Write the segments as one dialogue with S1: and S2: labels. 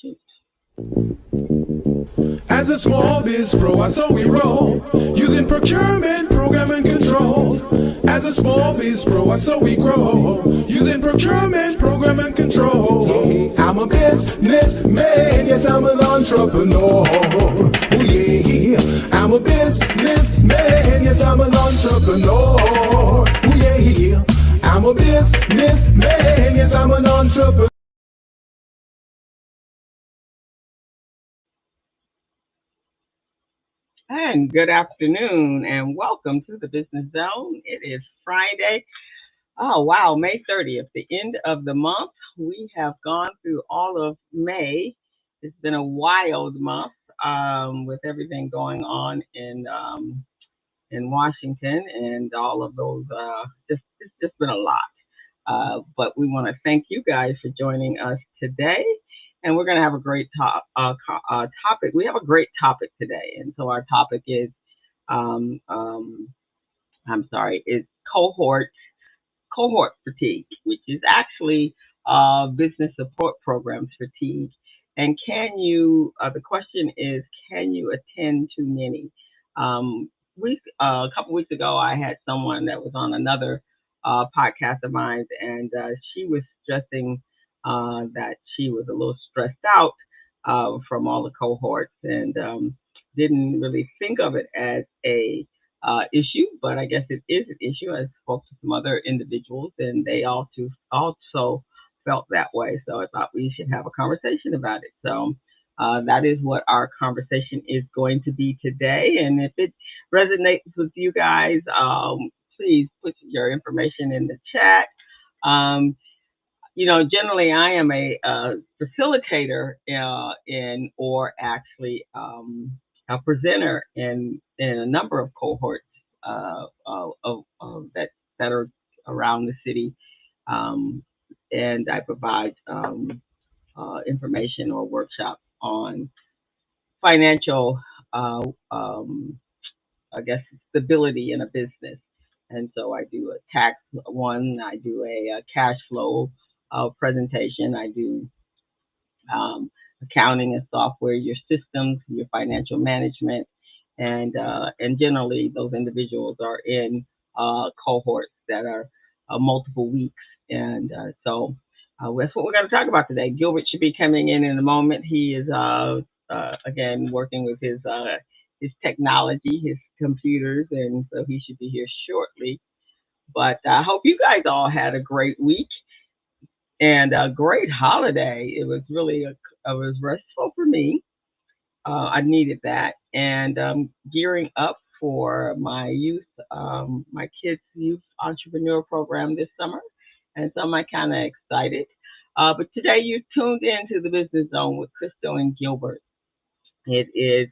S1: shoot.
S2: As a small biz pro, I saw we roll, using procurement, program, and control. As a small biz pro, I saw we grow, using procurement, program, and control. I'm a businessman, yes, I'm an entrepreneur. Oh yeah, I'm a businessman, yes, I'm an entrepreneur. Oh yeah, I'm a businessman, yes, I'm an entrepreneur.
S1: And good afternoon, and welcome to the Business Zone. It is Friday. Oh, wow, May 30th, the end of the month. We have gone through all of May. It's been a wild month with everything going on in Washington and all of those. It's just been a lot. But we want to thank you guys for joining us today. And we're going to have a great topic. We have a great topic today. And so our topic is, um, um, is cohort fatigue, which is actually business support programs fatigue. And the question is, can you attend too many? Um, a couple weeks ago, I had someone that was on another podcast of mine, and she was stressing that she was a little stressed out from all the cohorts and didn't really think of it as a issue, but I guess it is an issue. I spoke to some other individuals, and they also felt that way. So I thought we should have a conversation about it. So that is what our conversation is going to be today. And if it resonates with you guys, please put your information in the chat. Um, generally I am a facilitator or actually a presenter in a number of cohorts that are around the city, and I provide information or workshops on financial, uh, um, I guess, stability in a business. And so I do a tax one, I do a cash flow presentation, I do accounting and software, your systems, your financial management, and generally those individuals are in cohorts that are multiple weeks, and so that's what we're going to talk about today. Gilbert should be coming in a moment. He is again working with his technology, his computers, and so he should be here shortly. But I hope you guys all had a great week and a great holiday. It was really it was restful for me. I needed that, and gearing up for my kids' youth entrepreneur program this summer, and so I'm kind of excited. But today you tuned into the Business Zone with Crystal and Gilbert. It is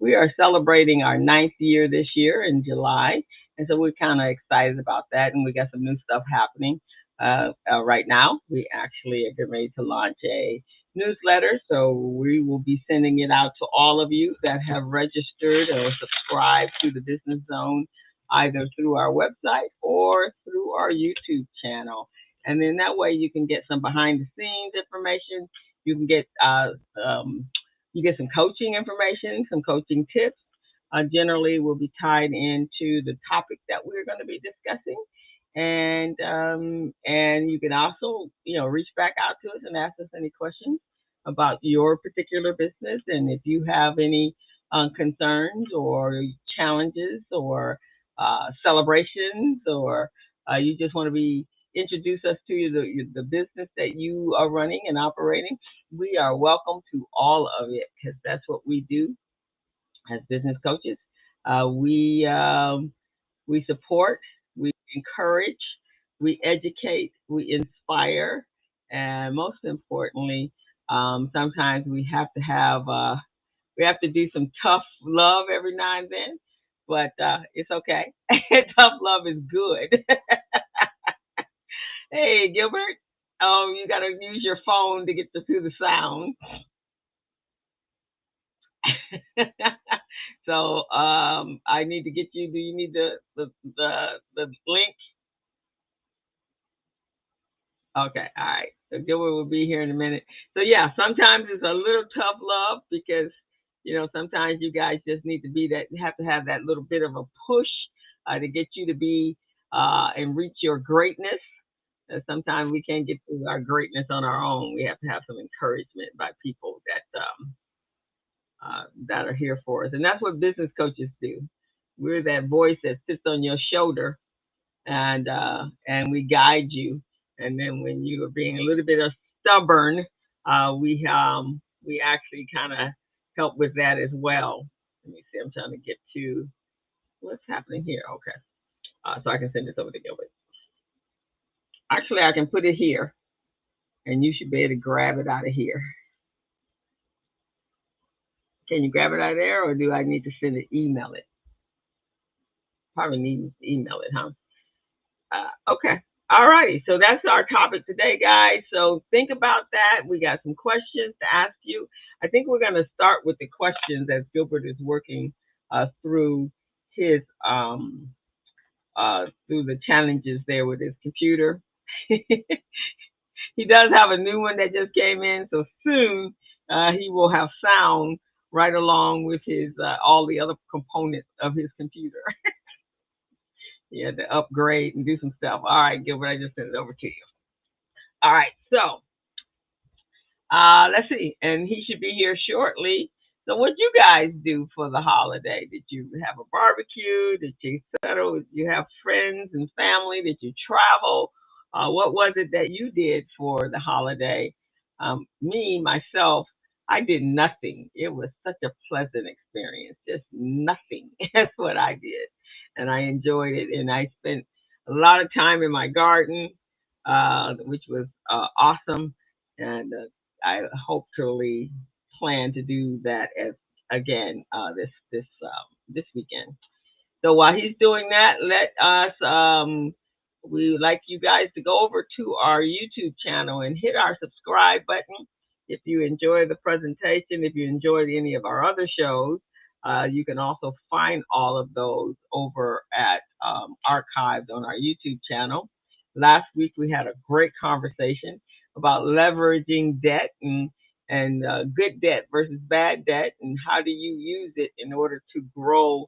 S1: we are celebrating our ninth year this year in July, and so we're kind of excited about that. And we got some new stuff happening right now. We actually are getting ready to launch a newsletter, so we will be sending it out to all of you that have registered or subscribed to the Business Zone, either through our website or through our YouTube channel. And then that way you can get some behind the scenes information. You can get you get some coaching information, some coaching tips. Generally, will be tied into the topic that we're going to be discussing, and you can also reach back out to us and ask us any questions about your particular business, and if you have any concerns or challenges or celebrations, or you just want to be introduce us to the business that you are running and operating, we are welcome to all of it, because that's what we do as business coaches. We support, we encourage, we educate, we inspire, and most importantly, sometimes we have to do some tough love every now and then, but it's okay. Tough love is good. Hey, Gilbert. Oh, you got to use your phone to get to the sound. So I need to get you. Do you need the link? Okay, all right. So Gilbert will be here in a minute. So yeah, sometimes it's a little tough love because sometimes you guys just need to be that. You have to have that little bit of a push to get you to be and reach your greatness. Sometimes we can't get to our greatness on our own. We have to have some encouragement by people that are here for us, and that's what business coaches do. We're that voice that sits on your shoulder and we guide you. And then when you are being a little bit of stubborn, we actually kind of help with that as well. Let me see. I'm trying to get to what's happening here. Okay, so I can send this over to Gilbert. Actually, I can put it here, and you should be able to grab it out of here. Can you grab it out of there, or do I need to send it, email it? Probably need to email it, huh? Okay. All righty. So that's our topic today, guys. So think about that. We got some questions to ask you. I think we're going to start with the questions as Gilbert is working through his through the challenges there with his computer. He does have a new one that just came in, so soon he will have sound right along with his all the other components of his computer. He had to upgrade and do some stuff. All right, Gilbert, I just sent it over to you. All right, so let's see, and he should be here shortly. So, what you guys do for the holiday? Did you have a barbecue? Did you settle? Did you have friends and family? Did you travel? What was it that you did for the holiday? Me, myself, I did nothing. It was such a pleasant experience. Just nothing. That's what I did, and I enjoyed it. And I spent a lot of time in my garden, which was awesome. And I hopefully plan to do that as again this weekend. So while he's doing that, let us we would like you guys to go over to our YouTube channel and hit our subscribe button. If you enjoy the presentation, if you enjoyed any of our other shows, you can also find all of those over at archived on our YouTube channel. Last week we had a great conversation about leveraging debt and good debt versus bad debt, and how do you use it in order to grow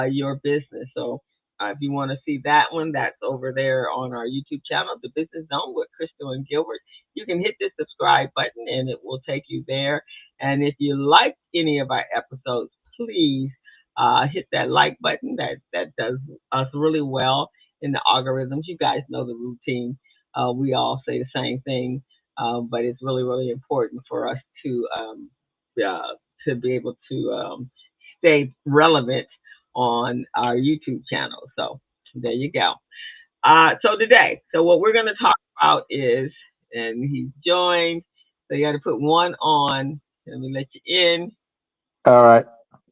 S1: your business. So if you want to see that one, that's over there on our YouTube channel, The Business Zone with Crystal and Gilbert. You can hit the subscribe button and it will take you there. And if you like any of our episodes, please hit that like button. That does us really well in the algorithms. You guys know the routine. We all say the same thing, but it's really, really important for us to be able to stay relevant on our YouTube channel. So there you go. So today, so what we're going to talk about is, and he's joined, so you got to put one on. Let me let you in.
S3: All right.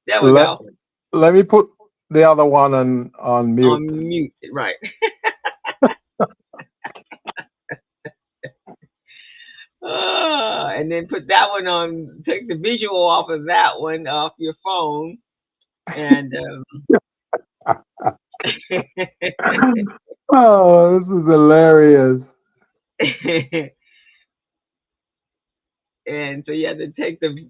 S1: There we
S3: Let
S1: go.
S3: let me put the other one on mute.
S1: On mute, right. And then put that one on, take the visual off of that one off your phone. And
S3: Oh, this is hilarious.
S1: and so you have to take the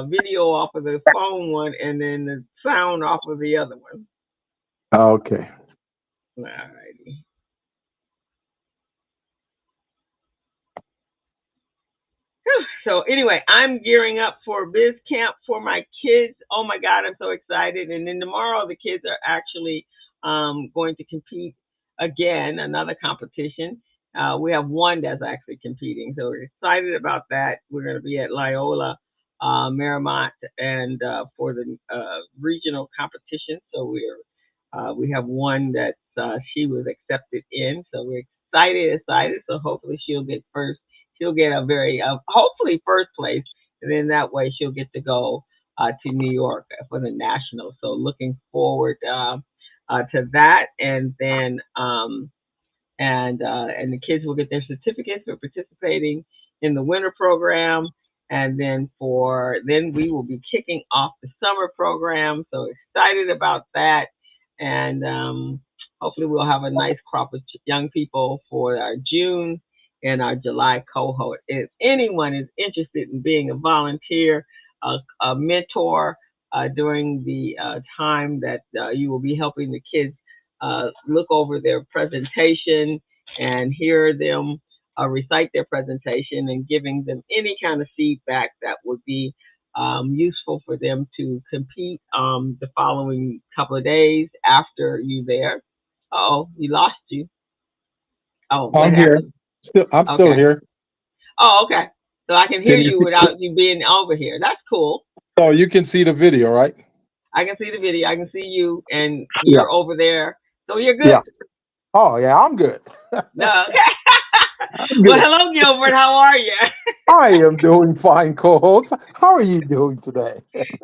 S1: video off of the phone one and then the sound off of the other one.
S3: Okay.
S1: All righty. So anyway, I'm gearing up for Biz Camp for my kids. Oh my God, I'm so excited. And then tomorrow the kids are actually going to compete again, another competition. We have one that's actually competing. So we're excited about that. We're going to be at Loyola, Marymount, and for the regional competition. So we have one that she was accepted in. So we're excited. So hopefully she'll get first. She'll get a very hopefully first place, and then that way she'll get to go to New York for the national. So looking forward to that, and then and the kids will get their certificates for participating in the winter program, and then we will be kicking off the summer program. So excited about that, and hopefully we'll have a nice crop of young people for our June in our July cohort. If anyone is interested in being a volunteer, a mentor during the time that you will be helping the kids look over their presentation and hear them recite their presentation and giving them any kind of feedback that would be useful for them to compete the following couple of days after you there. Oh, we lost you. Oh, what
S3: I'm here.
S1: happened?
S3: I'm still
S1: Okay.
S3: here.
S1: Oh, okay. So I can hear
S3: Can you
S1: you without you being over here. That's cool.
S3: Oh, you can see the video, right?
S1: I can see the video. I can see you, and
S3: Yeah.
S1: you're over there. So you're
S3: Yeah.
S1: good.
S3: Oh, yeah, I'm good.
S1: No, okay.
S3: I'm
S1: Well,
S3: good.
S1: hello, Gilbert. How are you?
S3: I am doing fine, co-host. How are you doing today?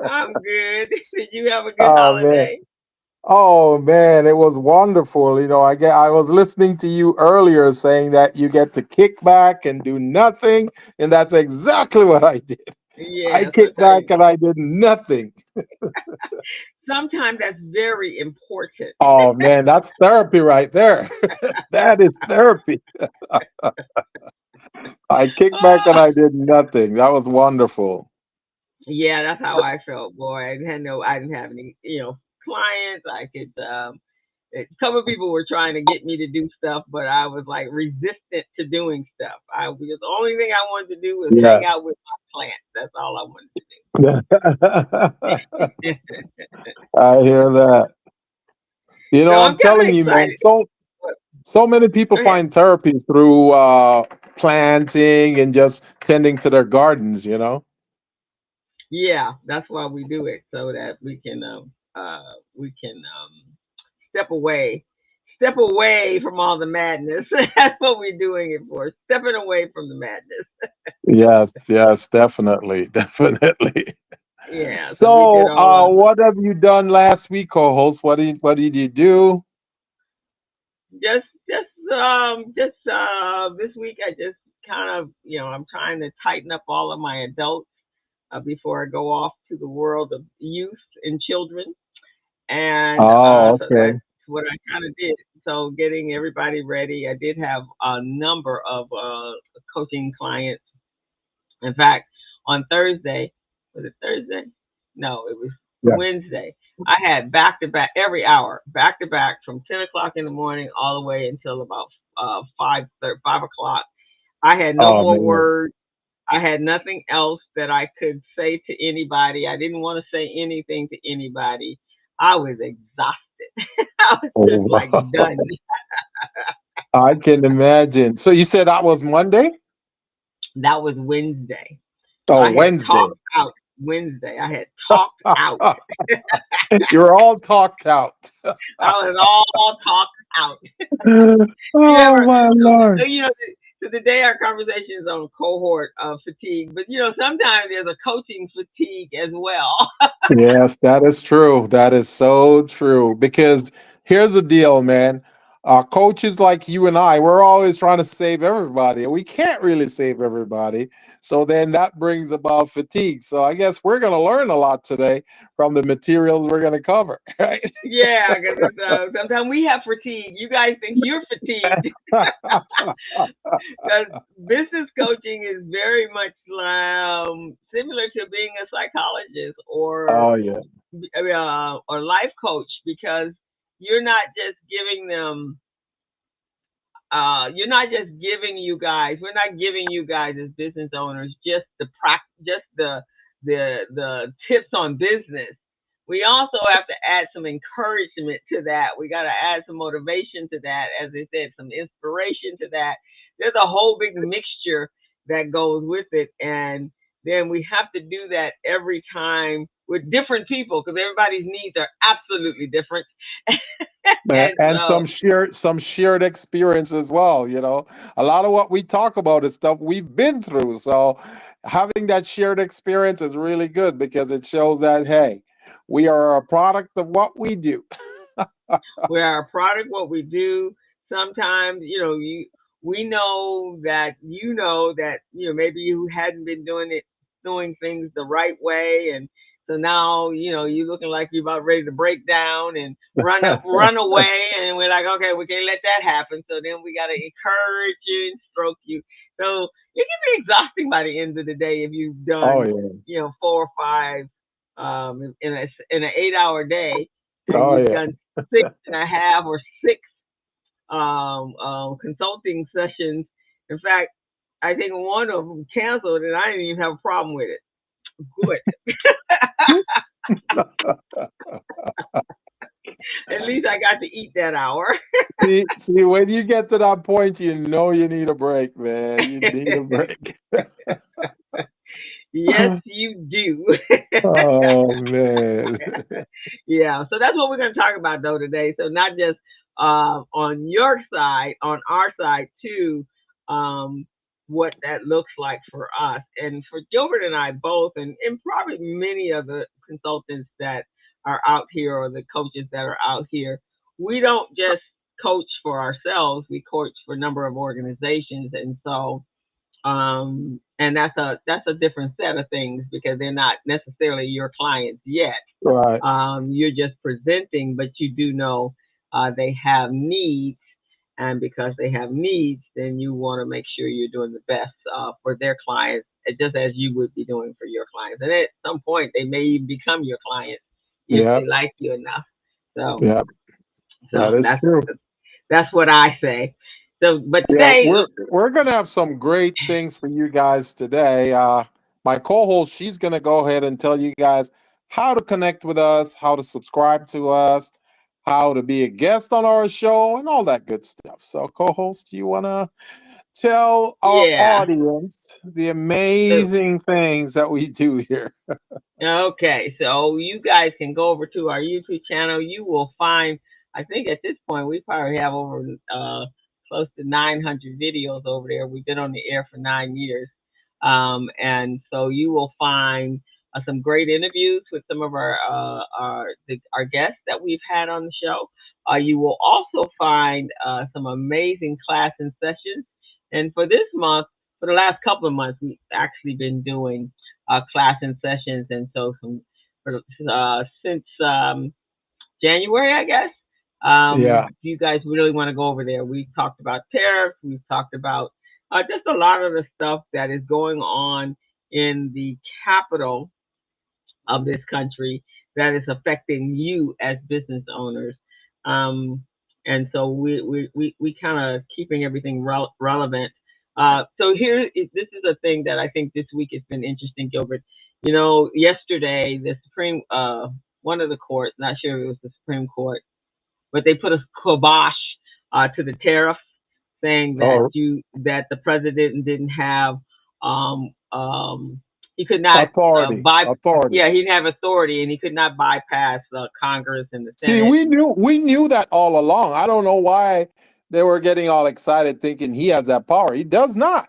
S1: I'm good. Did you have a good
S3: Oh man.
S1: holiday?
S3: Oh man, it was wonderful. I was listening to you earlier saying that you get to kick back and do nothing, and that's exactly what I did. I
S1: Yeah.
S3: kicked back and I did nothing.
S1: Sometimes that's very important.
S3: Oh man, that's therapy right there. That is therapy. I kicked back and I did nothing. That was wonderful.
S1: Yeah, that's how I felt, boy. I didn't have any, clients. A couple of people were trying to get me to do stuff, but I was like resistant to doing stuff. Because the only thing I wanted to do was
S3: Yeah.
S1: hang out with my plants. That's all I wanted to
S3: I hear that.
S1: So I'm
S3: I'm
S1: kind of
S3: telling you, man,
S1: excited.
S3: so many people
S1: Go ahead.
S3: find therapy through planting and just tending to their gardens.
S1: Yeah, that's why we do it so that we can step away from all the madness. That's what we're doing it for. Stepping away from the madness.
S3: Yes, yes, definitely, definitely.
S1: Yeah. So we did
S3: So,
S1: all
S3: what have you done last week, co-host? What did you do?
S1: just this week I just kind of I'm trying to tighten up all of my adults before I go off to the world of youth and children. And
S3: Oh,
S1: so
S3: okay.
S1: that's what I kind of did. So getting everybody ready. I did have a number of coaching clients. In fact, on Thursday, was it Thursday? No, it was
S3: Yeah.
S1: Wednesday. I had back to back every hour, back to back from 10 o'clock in the morning all the way until about 5 o'clock. I had no
S3: Oh
S1: more
S3: man.
S1: words. I had nothing else that I could say to anybody. I didn't want to say anything to anybody. I was exhausted. I was just like
S3: Oh,
S1: done.
S3: I can imagine. So you said that was Monday?
S1: That was Wednesday. So
S3: Oh,
S1: I had
S3: Wednesday.
S1: talked out Wednesday. I had talked out.
S3: You're all talked out.
S1: I was all talked out. You
S3: Oh
S1: ever,
S3: my
S1: so,
S3: Lord.
S1: so today our conversation is on cohort fatigue, but sometimes there's a coaching fatigue as well.
S3: Yes, that is true. That is so true. Because here's the deal, man. Coaches like you and I, we're always trying to save everybody, and we can't really save everybody. So then that brings about fatigue. So I guess we're going to learn a lot today from the materials we're going to cover, right?
S1: Yeah, because sometimes we have fatigue. You guys think you're fatigued because business coaching is very much similar to being a psychologist
S3: Oh yeah.
S1: or life coach because you're not just giving them you're not just giving you guys we're not giving you guys as business owners just the tips on business. We also have to add some encouragement to that. We got to add some motivation to that, as I said, some inspiration to that. There's a whole big mixture that goes with it, and then we have to do that every time with different people because everybody's needs are absolutely different. And
S3: And
S1: so
S3: some shared experience as well. A lot of what we talk about is stuff we've been through. So having that shared experience is really good because it shows that, hey, we are a product of what we do.
S1: we are a product what we do. Sometimes, we know that maybe you hadn't been doing things the right way, and So now, you looking like you're about ready to break down and run away. And we're like, okay, we can't let that happen. So then we got to encourage you and stroke you. So it can be exhausting by the end of the day if you've
S3: Oh
S1: done,
S3: yeah.
S1: 4 or 5 in an 8-hour day, and
S3: Oh
S1: you've
S3: yeah.
S1: done 6.5 or 6 consulting sessions. In fact, I think one of them canceled, and I didn't even have a problem with it. Good. At least I got to eat that hour.
S3: See, when you get to that point, you know you need a break, man. You need a break.
S1: Yes, you do.
S3: Oh man.
S1: Yeah, so that's what we're going to talk about though today. So not just on your side, on our side too, um, what that looks like for us and for Gilbert and I both, and probably many of the consultants that are out here or the coaches that are out here. We don't just coach for ourselves; we coach for a number of organizations, and so and that's a different set of things because they're not necessarily your clients yet.
S3: Right.
S1: You're just presenting, but you do know they have needs, and because they have needs, then you want to make sure you're doing the best for their clients, just as you would be doing for your clients. And at some point, they may even become your clients if
S3: Yeah.
S1: they like you enough. So,
S3: Yeah. That
S1: so
S3: is true.
S1: that's what I say. So, but
S3: Yeah,
S1: today,
S3: we're gonna have some great things for you guys today. My co-host, she's gonna go ahead and tell you guys how to connect with us, how to subscribe to us, how to be a guest on our show, and all that good stuff. So, co-host, you wanna tell our
S1: yeah.
S3: audience the
S1: So
S3: amazing things that we do here?
S1: Okay, so you guys can go over to our YouTube channel. You will find, I think at this point, we probably have over close to 900 videos over there. We've been on the air for 9 years. And so you will find some great interviews with some of our guests that we've had on the show. You will also find some amazing class and sessions. And for this month, for the last couple of months, we've actually been doing class and sessions, and so since January, I guess.
S3: Yeah,
S1: You guys really want to go over there. We've talked about tariffs. We've talked about just a lot of the stuff that is going on in the capital of this country that is affecting you as business owners. Um, and so we kind of keeping everything relevant. So this is a thing that I think this week has been interesting, Gilbert. Yesterday the Supreme, one of the courts, not sure if it was the Supreme Court, but they put a kibosh to the tariff, saying
S3: or
S1: that the president didn't have um, um, he could not
S3: authority,
S1: by
S3: authority.
S1: yeah, he didn't have authority, and he could not bypass Congress and the
S3: See,
S1: Senate.
S3: we knew that all along. I don't know why they were getting all excited thinking he has that power. He does not.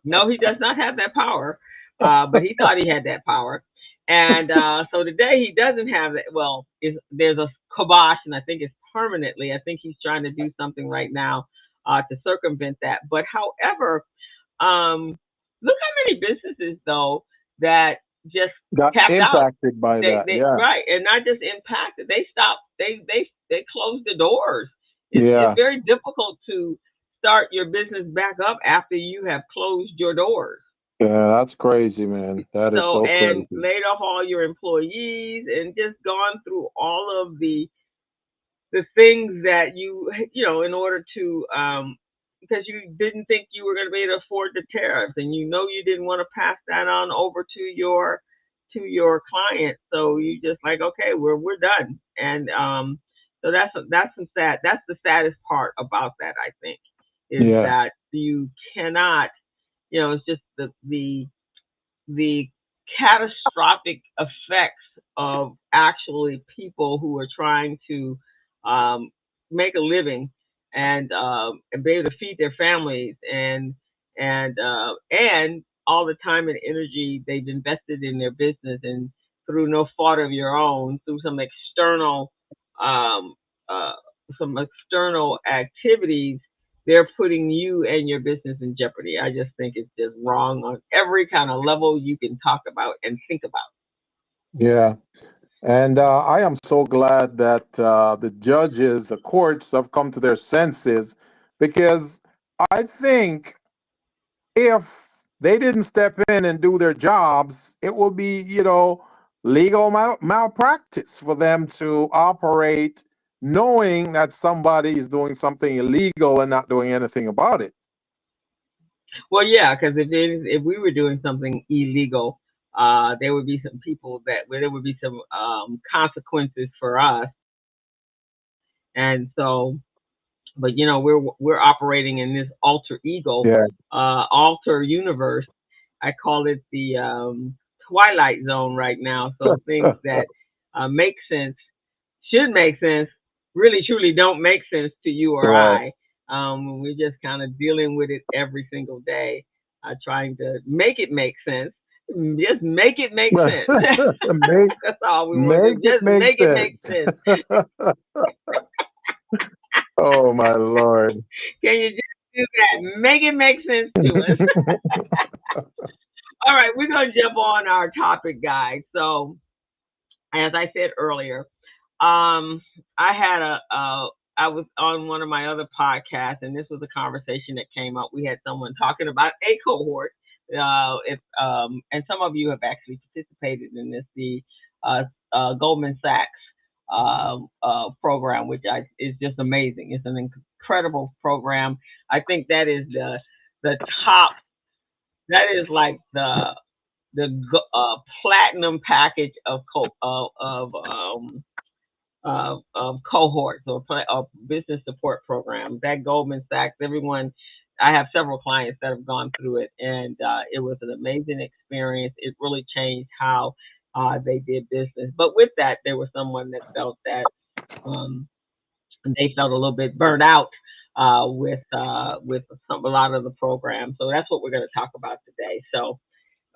S1: No, he does not have that power, but he thought he had that power. And so today he doesn't have it. Well, there's a kibosh, and I think it's permanently. I think he's trying to do something right now to circumvent that. But however, look how many businesses though that just
S3: Got
S1: tapped out.
S3: impacted by
S1: They
S3: that.
S1: they
S3: Yeah.
S1: right, and not just impacted. They stopped. They closed the doors. It's
S3: Yeah.
S1: very difficult to start your business back up after you have closed your doors.
S3: Yeah, that's crazy, man. That is
S1: So,
S3: so
S1: and
S3: crazy.
S1: laid off all your employees and just gone through all of the things that in order to because you didn't think you were going to be able to afford the tariffs, and you didn't want to pass that on over to your client, so you just like, okay, we're done. And so that's the saddest part about that, I think, is
S3: Yeah.
S1: that you cannot, it's just the catastrophic effects of actually people who are trying to um, make a living and be able to feed their families, and all the time and energy they've invested in their business, and through no fault of your own, through um, uh, some external activities, they're putting you and your business in jeopardy. I just think it's just wrong on every kind of level you can talk about and think about.
S3: Yeah. And I am so glad that the judges, the courts have come to their senses, because I think if they didn't step in and do their jobs, it will be, legal malpractice for them to operate knowing that somebody is doing something illegal and not doing anything about it.
S1: Well, yeah, because if we were doing something illegal, there would be some people that where there would be some consequences for us, and so, but we're operating in this alter ego,
S3: Yeah.
S1: alter universe. I call it the twilight zone right now. So things that make sense, should make sense, really truly don't make sense to you or
S3: Right.
S1: I. We're just kind of dealing with it every single day, trying to make it make sense. Just make it make sense.
S3: Make,
S1: That's all we want to
S3: makes
S1: do.
S3: it
S1: Just
S3: make
S1: make it make
S3: sense.
S1: sense.
S3: Oh my Lord.
S1: Can you just do that? Make it make sense to us. All right, we're going to jump on our topic, guys. So, as I said earlier, I had I was on one of my other podcasts, and this was a conversation that came up. We had someone talking about a cohort. If and some of you have actually participated in this, the uh, Goldman Sachs program, which is just amazing. It's an incredible program. I think that is the top. That is like the platinum package of cohorts or business support programs. That Goldman Sachs, everyone, I have several clients that have gone through it, and it was an amazing experience. It really changed how they did business. But with that, there was someone that felt that um, they felt a little bit burnt out with a lot of the programs. So that's what we're going to talk about today. So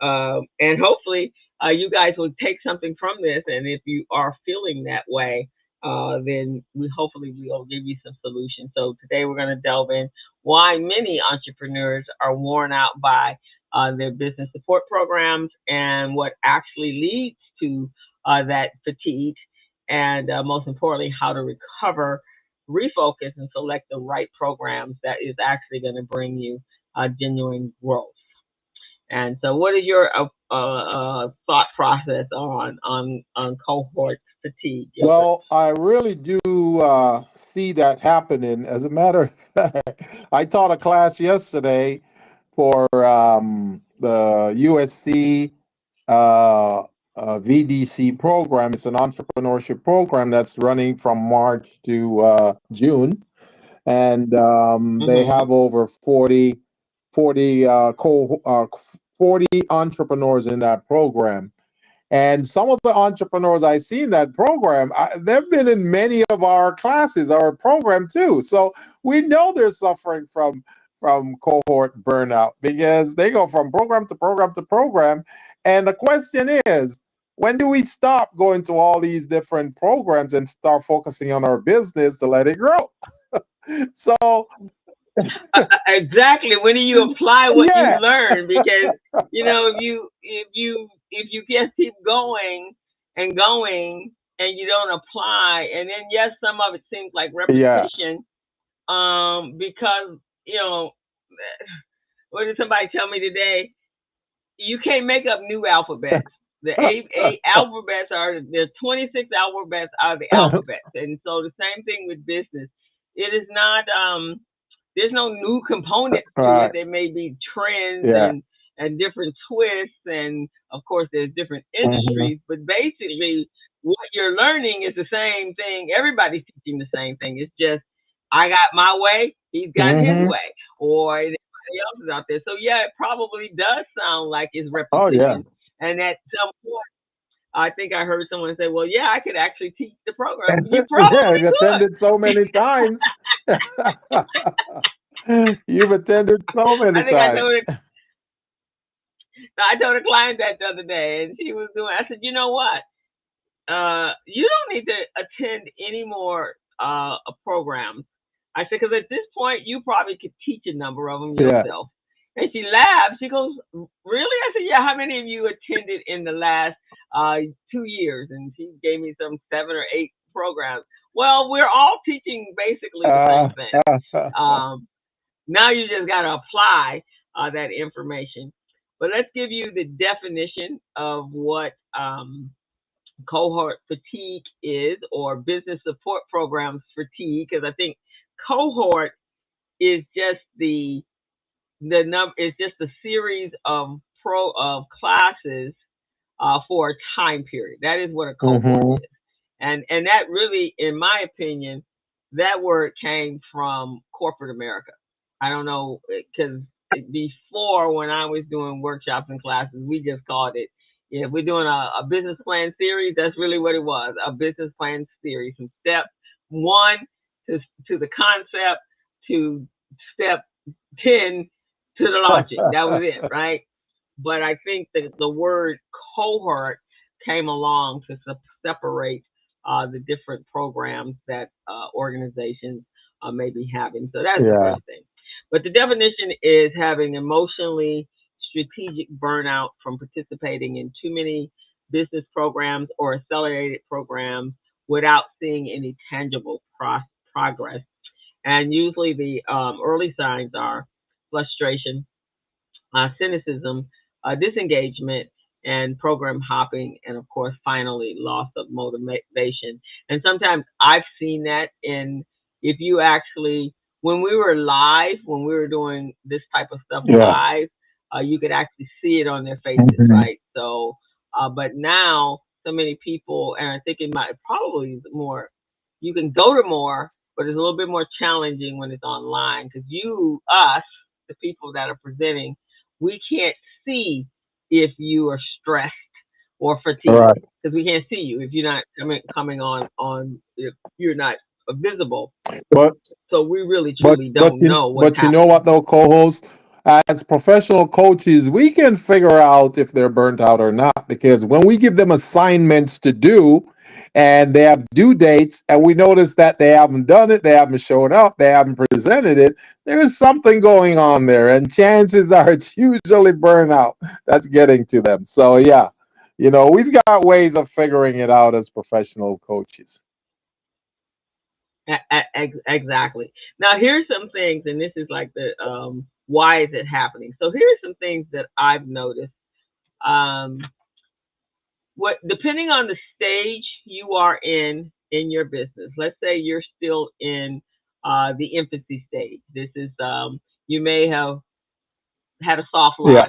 S1: and hopefully, you guys will take something from this. And if you are feeling that way, then we hopefully will give you some solutions. So today we're going to delve in why many entrepreneurs are worn out by their business support programs and what actually leads to that fatigue, and most importantly, how to recover, refocus, and select the right programs that is actually going to bring you genuine growth. And so, what is your thought process on cohort fatigue, Gilbert?
S3: Well, I really do see that happening. As a matter of fact, I taught a class yesterday for the USC VDC program. It's an entrepreneurship program that's running from March to June. And they
S1: Mm-hmm.
S3: have over 40 entrepreneurs in that program. And some of the entrepreneurs I see in that program, they've been in many of our classes, our program too. So we know they're suffering from cohort burnout, because they go from program to program to program. And the question is, when do we stop going to all these different programs and start focusing on our business to let it grow? So
S1: Exactly. When do you apply what you
S3: yeah,
S1: learn? Because if you just keep going and going and you don't apply, and then yes, some of it seems like
S3: yeah,
S1: repetition. Because what did somebody tell me today? You can't make up new alphabets. The eight alphabets are there's 26 alphabets out of the alphabets, and so the same thing with business. It is not there's no new components to it.
S3: right,
S1: There may be trends
S3: yeah,
S1: and different twists, and of course there's different
S3: hmm,
S1: industries. But basically, what you're learning is the same thing. Everybody's teaching the same thing. It's just I got my way, he's got his
S3: hmm,
S1: way, or anybody else is out there. So yeah, it probably does sound like it's
S3: oh yeah,
S1: repetition. And at some point, I think I heard someone say, "Well, yeah, I could actually teach the program." You
S3: yeah.
S1: probably
S3: You've
S1: could.
S3: attended so many times. You've attended so many
S1: I think
S3: times.
S1: I told a client that the other day, and she was doing. I said, you know what? You don't need to attend any more programs. I said, because at this point, you probably could teach a number of them
S3: Yeah,
S1: yourself. And she laughed. She goes, "Really?" I said, "Yeah. How many of you attended in the last uh, 2 years?" And she gave me some 7 or 8 programs. Well, we're all teaching basically the
S3: Uh,
S1: same thing. Um, Now you just got to apply that information. But let's give you the definition of what cohort fatigue is, or business support programs fatigue, because I think cohort is just the number is just a series of classes for a time period. That is what a cohort
S3: hmm
S1: is, and that really, in my opinion, that word came from corporate America. I don't know, because before, when I was doing workshops and classes, we just called it. Yeah, we're doing a business plan series. That's really what it was, a business plan series, from step one to the concept to step 10 to the launching. That was it, right? But I think that the word cohort came along to separate the different programs that organizations may be having. So that's the
S3: Yeah.
S1: first thing. But the definition is having emotionally strategic burnout from participating in too many business programs or accelerated programs without seeing any tangible progress. And usually the early signs are frustration, cynicism, disengagement, and program hopping, and of course, finally, loss of motivation. And sometimes I've seen that in, if you actually, when we were live, when we were doing this type of stuff
S3: Yeah.
S1: live, you could actually see it on their faces,
S3: hmm
S1: right? So, but now, so many people, and I think it might probably more, you can go to more, but it's a little bit more challenging when it's online, because us, the people that are presenting, we can't see if you are stressed or fatigued,
S3: Right.
S1: because we can't see you if you're not coming on, if you're not visible.
S3: But
S1: So we really
S3: But
S1: truly
S3: but
S1: don't
S3: you
S1: know what's
S3: but you know
S1: happening.
S3: what though, co-host, as professional coaches, we can figure out if they're burnt out or not, because when we give them assignments to do and they have due dates and we notice that they haven't done it, they haven't shown up, they haven't presented it, there is something going on there, and chances are it's usually burnout that's getting to them. So yeah, we've got ways of figuring it out as professional coaches.
S1: Exactly. Now here's some things, and this is like the why is it happening. So here's some things that I've noticed. Um, what Depending on the stage you are in your business. Let's say you're still in the infancy stage. This is you may have had a soft
S3: Yeah.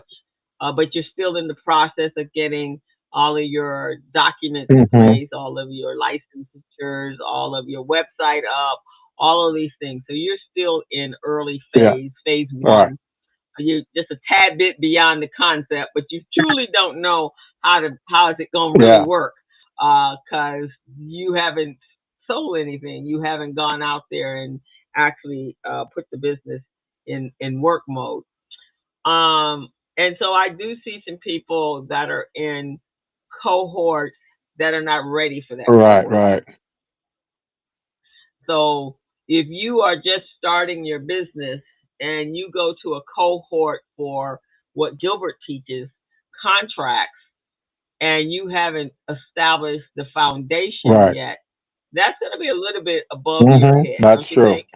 S1: launch, but you're still in the process of getting all of your documents in
S3: hmm
S1: place, all of your licensures, all of your website up, all of these things. So you're still in early
S3: Yeah.
S1: phase
S3: Right.
S1: one. You're just a tad bit beyond the concept, but you truly don't know how is it going to really
S3: Yeah.
S1: work, because you haven't sold anything, you haven't gone out there and actually put the business in work mode. Um, and so I do see some people that are in cohorts that are not ready for that
S3: Right.
S1: cohort
S3: Right.
S1: yet. So if you are just starting your business and you go to a cohort for what Gilbert teaches, contracts, and you haven't established the foundation
S3: Right.
S1: yet, that's going to be a little bit above your head,
S3: That's
S1: don't you
S3: true.
S1: think?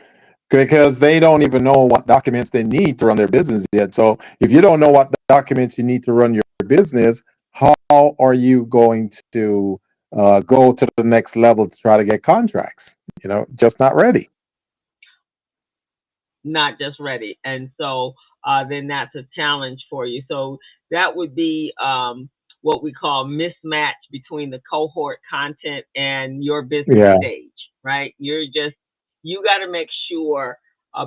S3: Because they don't even know what documents they need to run their business yet. So if you don't know what documents you need to run your business, how are you going to go to the next level to try to get contracts? Just not ready.
S1: Not just ready. And so then that's a challenge for you. So that would be what we call mismatch between the cohort content and your business
S3: Yeah.
S1: stage, right? You got to make sure,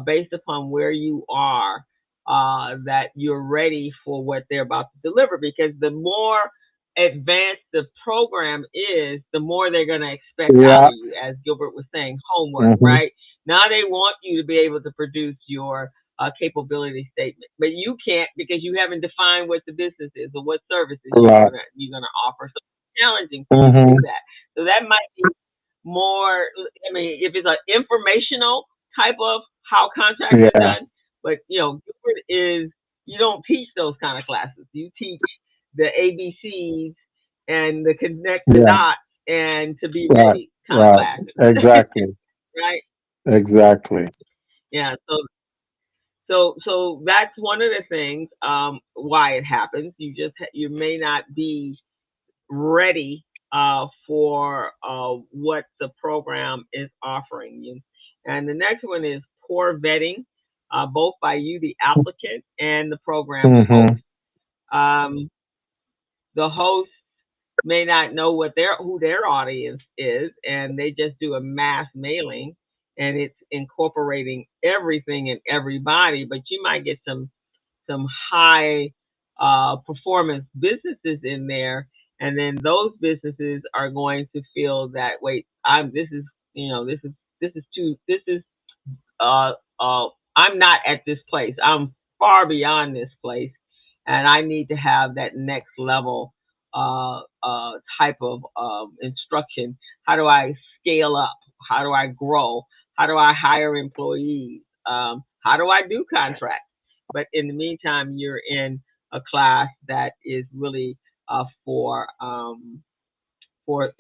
S1: based upon where you are, that you're ready for what they're about to deliver, because the more advanced the program is, the more they're going to expect out
S3: Yeah.
S1: of you, as Gilbert was saying, homework,
S3: hmm
S1: right? Now they want you to be able to produce your capability statement, but you can't, because you haven't defined what the business is or what services
S3: Right.
S1: you're gonna offer. So it's challenging for you to do
S3: hmm
S1: that. So that might be more. I mean, if it's an informational type of how contracts are
S3: Yeah.
S1: done, but Gilbert is. you don't teach those kind of classes. You teach the ABCs and the connect the
S3: Yeah.
S1: dots and to be
S3: Right.
S1: ready kind of
S3: Right.
S1: classes,
S3: Exactly.
S1: right?
S3: Exactly.
S1: Yeah. So that's one of the things why it happens. You may not be ready for what the program is offering you. And the next one is poor vetting, both by you, the applicant, and the program host.
S3: Hmm.
S1: Um, the host may not know who their audience is, and they just do a mass mailing, and it's incorporating everything and everybody. But you might get some high performance businesses in there, and then those businesses are going to feel that wait, I'm this is this is too this is uh I'm not at this place. I'm far beyond this place, and I need to have that next level type of instruction. How do I scale up? How do I grow? How do I hire employees? How do I do contracts? But in the meantime, you're in a class that is really for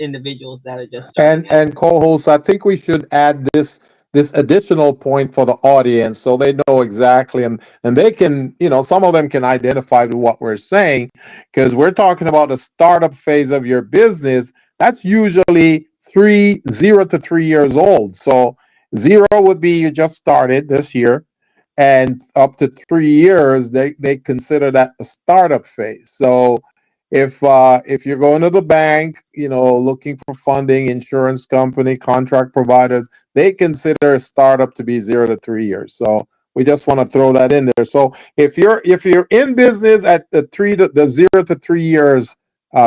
S1: individuals that are just starting out.
S3: And co-hosts, I think we should add this additional point for the audience so they know exactly, and they can, some of them can identify to what we're saying, because we're talking about the startup phase of your business. That's usually 0 to 3 years old. So 0 would be you just started this year, and up to 3 years they consider that the startup phase. So if you're going to the bank, looking for funding, insurance company, contract providers, they consider a startup to be 0 to 3 years. So we just want to throw that in there. So if you're in business at the 0 to 3 years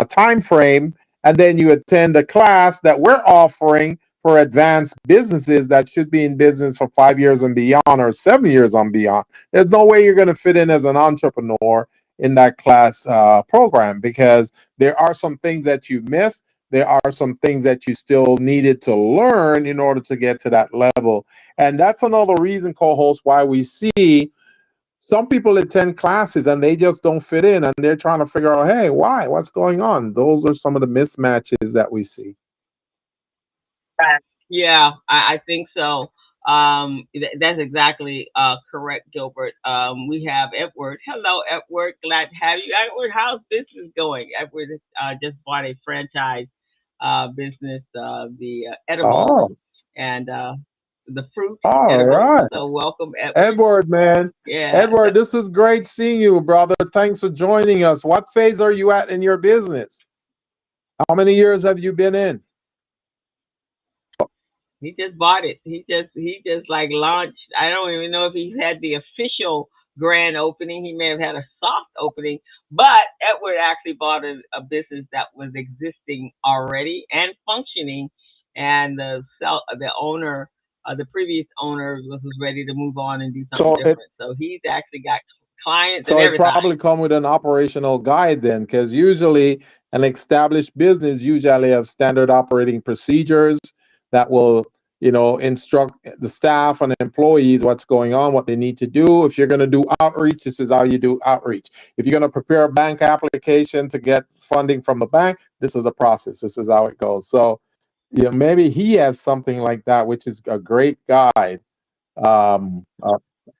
S3: time frame, and then you attend a class that we're offering for advanced businesses that should be in business for 5 years and beyond, or 7 years and beyond, there's no way you're going to fit in as an entrepreneur in that class program, because there are some things that you missed. There are some things that you still needed to learn in order to get to that level. And that's another reason, co-host, why we see some people attend classes and they just don't fit in, and they're trying to figure out, hey, why? What's going on? Those are some of the mismatches that we see.
S1: Yeah, I think so. That's exactly correct, Gilbert. We have Edward. Hello, Edward. Glad to have you. Edward, how's business going? Edward just bought a franchise business, the edibles
S3: Oh,
S1: and the fruit
S3: all
S1: edibles.
S3: right.
S1: So welcome, Edward.
S3: Edward, man.
S1: Yeah.
S3: Edward, this is great seeing you, brother. Thanks for joining us. What phase are you at in your business? How many years have you been in?
S1: He just bought it. He just like launched. I don't even know if he's had the official grand opening. He may have had a soft opening, but Edward actually bought a business that was existing already and functioning, and the owner, the previous owner was ready to move on and do something
S3: So it
S1: different. So he's actually got clients and
S3: so it
S1: everything.
S3: probably come with an operational guide then, because usually an established business usually have standard operating procedures that will, instruct the staff and employees what's going on, what they need to do. If you're going to do outreach, this is how you do outreach. If you're going to prepare a bank application to get funding from the bank, this is a process. This is how it goes. So, maybe he has something like that, which is a great guide. Uh,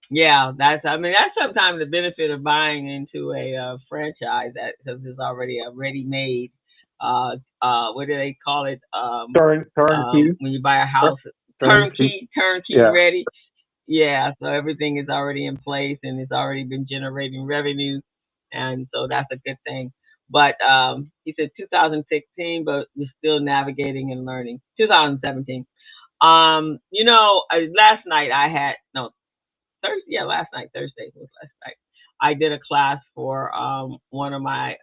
S1: Yeah, that's sometimes the benefit of buying into a franchise that because it's already a ready-made. What do they call it?
S3: turnkey,
S1: When you buy a house,
S3: turnkey.
S1: turnkey
S3: Yeah.
S1: ready. Yeah, so everything is already in place and it's already been generating revenue, and so that's a good thing. But he said 2016, but we're still navigating and learning. 2017. Last night I had no Thursday. Yeah, last night. Thursday was last night. I did a class for one of my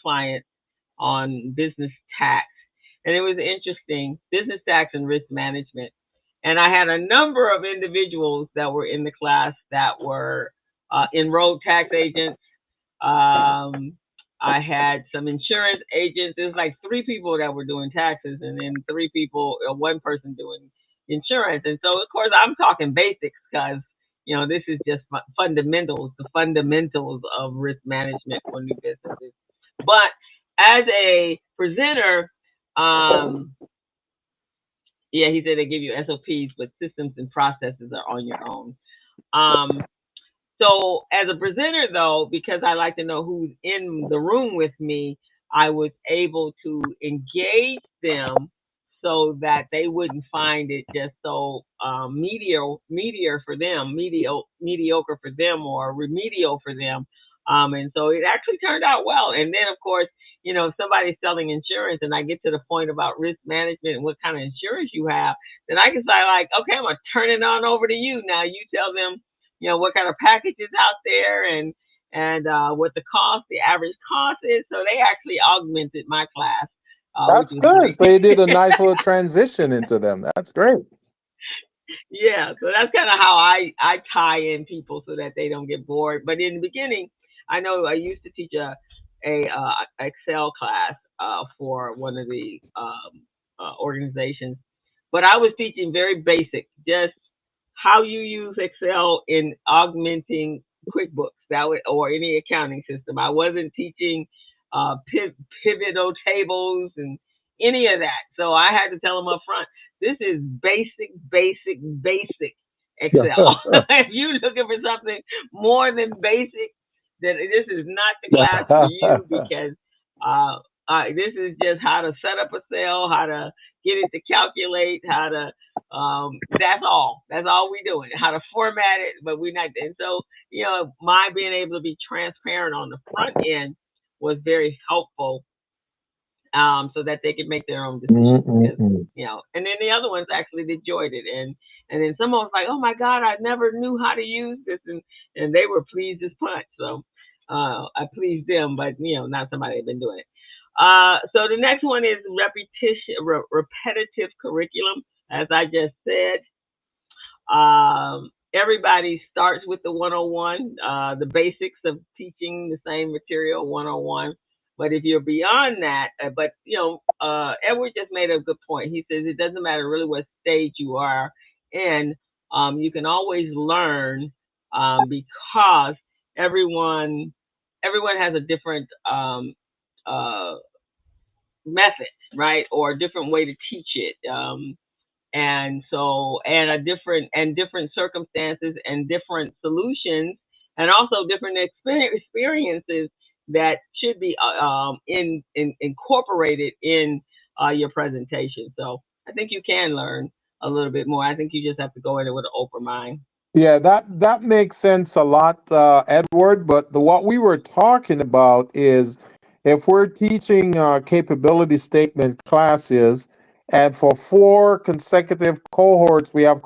S1: clients on business tax, and it was interesting. Business tax and risk management. And I had a number of individuals that were in the class that were enrolled tax agents. Um, I had some insurance agents. There's like three people that were doing taxes, and then three people, one person doing insurance. And so, of course, I'm talking basics because This is just fundamentals, the fundamentals of risk management for new businesses. But as a presenter, um, yeah, he said they give you SOPs, but systems and processes are on your own. Um, so as a presenter, though, because I like to know who's in the room with me, I was able to engage them so that they wouldn't find it just so mediocre for them, or remedial for them. And so it actually turned out well. And then, of course, if somebody's selling insurance and I get to the point about risk management and what kind of insurance you have, then I can say, like, okay, I'm going to turn it on over to you. Now you tell them what kind of packages out there, and what the average cost is. So they actually augmented my class, which
S3: That's
S1: was
S3: good.
S1: great.
S3: So you did a nice little transition into them. That's great.
S1: Yeah, so that's kind of how I tie in people so that they don't get bored. But in the beginning, I know I used to teach a Excel class for one of the organizations, but I was teaching very basic, just how you use Excel in augmenting QuickBooks, or any accounting system. I wasn't teaching pivotal tables and any of that. So I had to tell them up front, this is basic, basic, basic Excel. If you're looking for something more than basic, then this is not the class for you, because uh, this is just how to set up a cell, how to get it to calculate, how to that's all. That's all we doing. How to format it, but we're not. And so, my being able to be transparent on the front end was very helpful, so that they could make their own decisions. Because,
S3: Mm-mm-mm.
S1: and then the other ones actually enjoyed it, and then someone was like, "Oh my God, I never knew how to use this," and they were pleased as punch. So I pleased them, but not somebody had been doing it. So the next one is repetitive curriculum. As I just said, everybody starts with the 101, the basics of teaching the same material 101. But if you're beyond that, Edward just made a good point. He says it doesn't matter really what stage you are in. You can always learn, because everyone everyone has a different uh, method, right, or a different way to teach it. And different circumstances and different solutions, and also different experiences that should be incorporated in your presentation. So I think you can learn a little bit more. I think you just have to go in it with an open mind.
S3: Yeah, that makes sense a lot, Edward. But what we were talking about is if we're teaching capability statement classes, and for 4 consecutive cohorts we have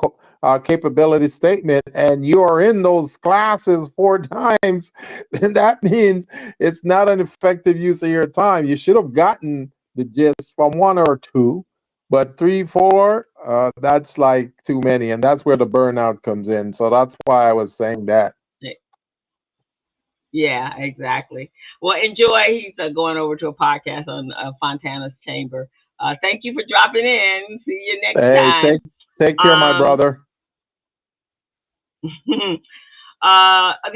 S3: capability statement, and you are in those classes 4 times, then that means it's not an effective use of your time. You should have gotten the gist from 1 or 2, but 3, 4, that's like too many, and that's where the burnout comes in. So that's why I was saying that.
S1: Yeah, exactly. Well, enjoy. He's going over to a podcast on Fontana's Chamber. Thank you for dropping in. See you next
S3: Hey, take
S1: time.
S3: take care, my
S1: Um,
S3: brother.
S1: the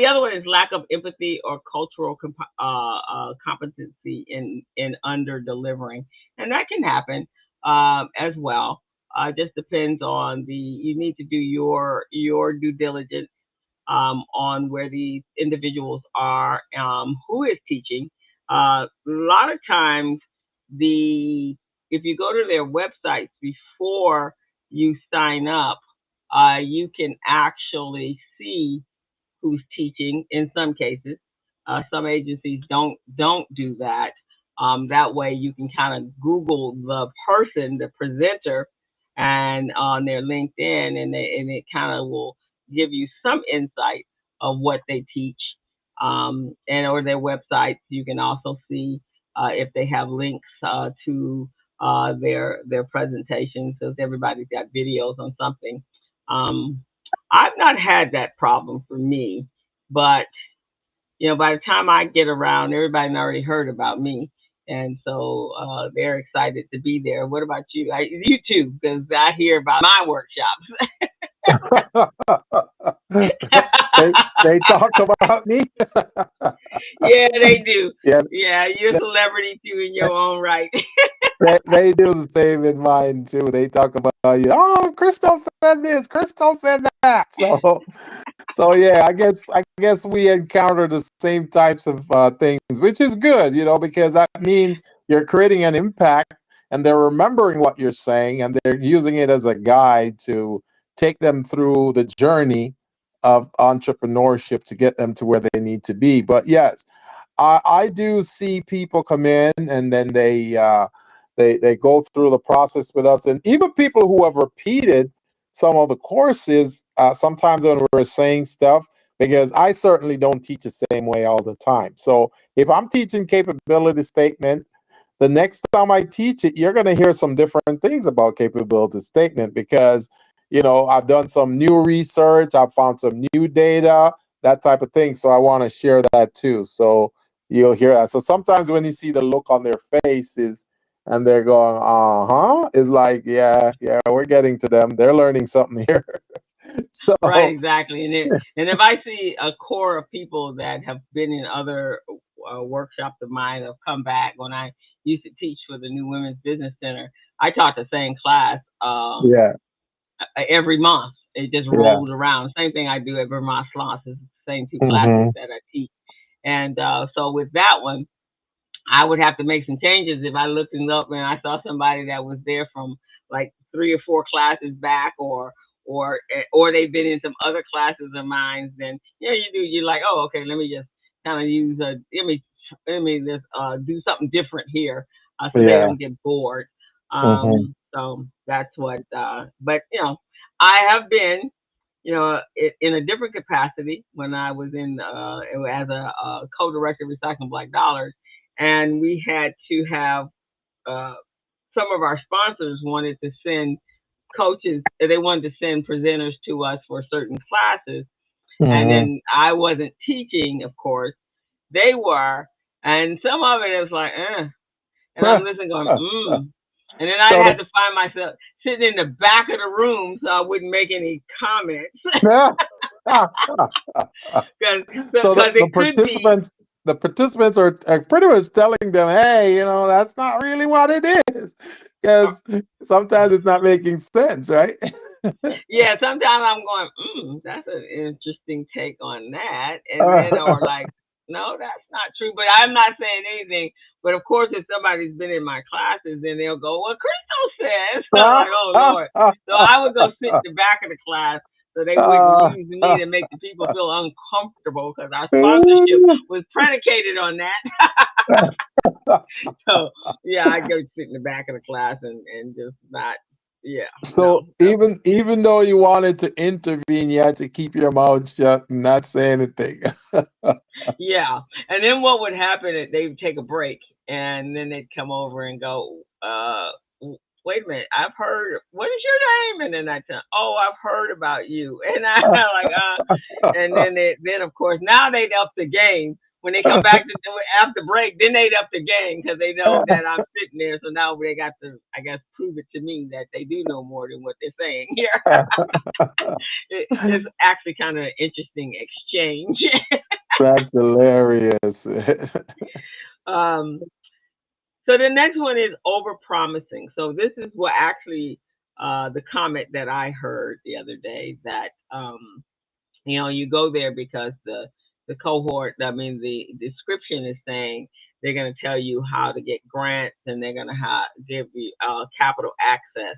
S1: other one is lack of empathy or cultural competency in under delivering, and that can happen as well. Just depends on you need to do your due diligence on where these individuals are, who is teaching. A lot of times, the if you go to their websites before you sign up, you can actually see who's teaching in some cases. Some agencies don't do that. That way you can kind of Google the person, the presenter, and on their LinkedIn, and it kind of will give you some insight of what they teach, and or their websites. You can also see if they have links to their presentations. So if everybody's got videos on something. Um, I've not had that problem for me, but by the time I get around, everybody already heard about me, and so they're excited to be there. What about you? You too, because I hear about my workshops.
S3: they talk about me.
S1: Yeah, they do.
S3: Yeah,
S1: Yeah, you're a celebrity too in your own right.
S3: they do the same in mine too. They talk about you. Oh, Crystal said this. Crystal said that. So yeah, I guess we encounter the same types of things, which is good, because that means you're creating an impact, and they're remembering what you're saying, and they're using it as a guide to take them through the journey of entrepreneurship to get them to where they need to be. But yes, I do see people come in and then they go through the process with us, and even people who have repeated some of the courses. Sometimes when we're saying stuff, because I certainly don't teach the same way all the time. So if I'm teaching capability statement, the next time I teach it, you're going to hear some different things about capability statement because I've done some new research, I've found some new data, that type of thing. So I want to share that too. So you'll hear that. So sometimes when you see the look on their faces and they're going, uh-huh, it's like, yeah, yeah, we're getting to them. They're learning something here.
S1: Right,
S3: So
S1: exactly. And if I see a core of people that have been in other workshops of mine, have come back when I used to teach for the New Women's Business Center, I taught the same class
S3: yeah,
S1: every month. It just
S3: yeah.
S1: rolled around. Same thing I do at Vermont Sloss. It's the same two classes
S3: Hmm.
S1: that I teach. And so with that one, I would have to make some changes if I looked it up and I saw somebody that was there from like 3 or 4 classes back, or they've been in some other classes of mine. Then you're like, oh, okay, let me just kind of use let me just do something different here, so they
S3: Yeah.
S1: don't get bored.
S3: Hmm.
S1: So that's what. But I have been in a different capacity when I was in as a co-director of Recycling Black Dollars, and we had to have uh, some of our sponsors wanted to send coaches, they wanted to send presenters to us for certain classes, and
S3: Hmm.
S1: then I wasn't teaching, of course, they were, and some of it was like, and I'm listening, going, and then I
S3: So
S1: had to find myself sitting in the back of the room so I wouldn't make any comments.
S3: the,
S1: Because
S3: so
S1: it could be.
S3: the participants are pretty much telling them, hey, that's not really what it is, because sometimes it's not making sense, right?
S1: Yeah, sometimes I'm going, that's an interesting take on that. And then, or like, no, that's not true. But I'm not saying anything. But of course, if somebody's been in my classes, then they'll go, well, Crystal says. I'm like, oh, Lord. So I would go sit in the back of the class so they wouldn't use me to make the people feel uncomfortable because our sponsorship was predicated on that. So, yeah, I'd go sit in the back of the class and just not, yeah,
S3: So
S1: no.
S3: even though you wanted to intervene, you had to keep your mouth shut and not say anything.
S1: Yeah. And then what would happen is they would take a break and then they'd come over and go, wait a minute, I've heard, what is your name? And then I tell, oh, I've heard about you. And I like, and then of course, now they'd up the game. When they come back to do it after break, then they'd up the game because they know that I'm sitting there. So now they got to, I guess, prove it to me that they do know more than what they're saying here. It's actually kind of an interesting exchange.
S3: That's hilarious.
S1: um, So the next one is over promising. So this is what actually the comment that I heard the other day, that you go there because the cohort, I mean the description is saying they're going to tell you how to get grants, and they're going to give you capital access,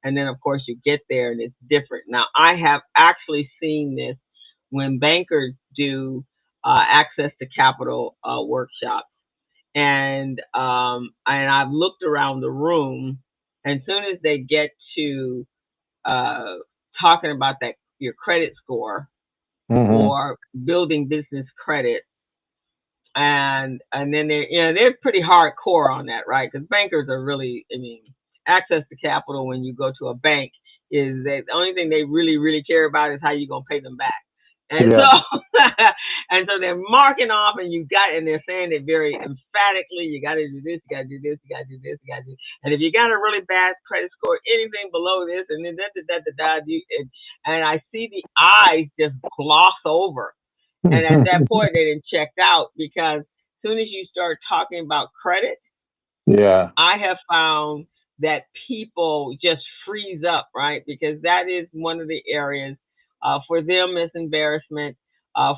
S1: and then of course you get there and it's different. Now I have actually seen this when bankers do access to capital workshops, and I've looked around the room, and as soon as they get to uh, talking about that your credit score
S3: Hmm.
S1: or building business credit, and then they're pretty hardcore on that, right? Because bankers are really, I mean, access to capital when you go to a bank is that the only thing they really care about is how you're gonna pay them back. And
S3: Yeah.
S1: so And so they're marking off, and they're saying it very emphatically. You got to do this, you got to do this, you got to do this, you got to do. And if you got a really bad credit score, anything below this, and then and I see the eyes just gloss over. And at that point, they didn't checked out because as soon as you start talking about credit,
S3: Yeah.
S1: I have found that people just freeze up, right? Because that is one of the areas for them is embarrassment.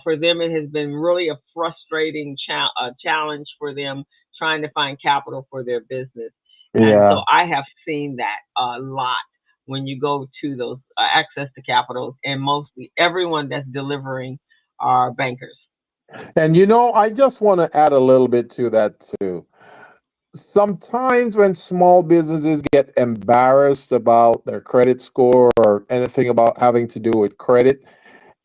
S1: For them, it has been really a frustrating challenge for them trying to find capital for their business. And
S3: Yeah.
S1: so I have seen that a lot when you go to those access to capitals, and mostly everyone that's delivering are bankers.
S3: And I just want to add a little bit to that too. Sometimes when small businesses get embarrassed about their credit score or anything about having to do with credit,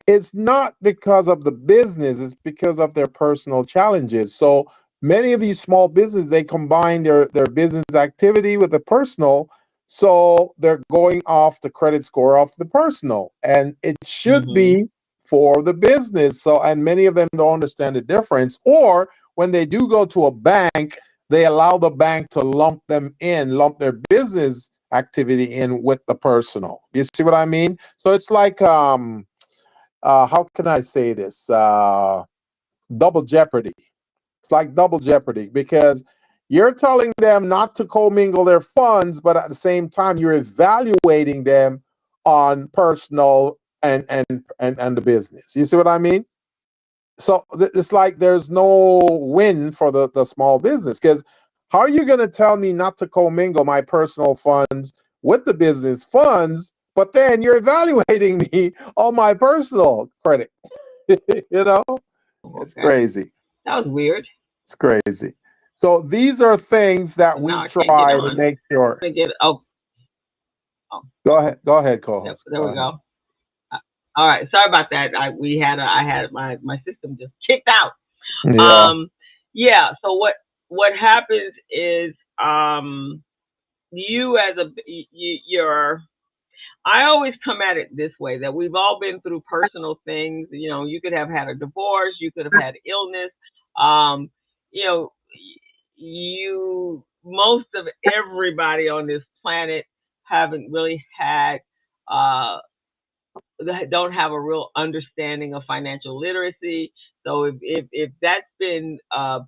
S3: it's not because of the business, it's because of their personal challenges. So many of these small businesses, they combine their business activity with the personal. So they're going off the credit score of the personal. And it should
S1: Hmm.
S3: be for the business. So, and many of them don't understand the difference. Or when they do go to a bank, they allow the bank to lump their business activity in with the personal. You see what I mean? So it's like how can I say this? Double jeopardy. It's like double jeopardy because you're telling them not to commingle their funds, but at the same time, you're evaluating them on personal and the business. You see what I mean? So it's like there's no win for the small business because how are you going to tell me not to commingle my personal funds with the business funds, but then you're evaluating me on my personal credit? you know, it's
S1: Okay,
S3: crazy.
S1: that was weird.
S3: It's crazy. So these are things that
S1: Now
S3: we
S1: I can't get
S3: try to
S1: on.
S3: make sure.
S1: To get oh,
S3: Go ahead, co-host.
S1: there
S3: Go
S1: we
S3: ahead.
S1: go. Uh, all right, sorry about that. I had my system just kicked out.
S3: Yeah,
S1: Um, yeah. So what happens is you as a you're I always come at it this way that we've all been through personal things. You could have had a divorce, you could have had illness. Um, you know, you most of everybody on this planet haven't really had uh that don't have a real understanding of financial literacy. So if that's been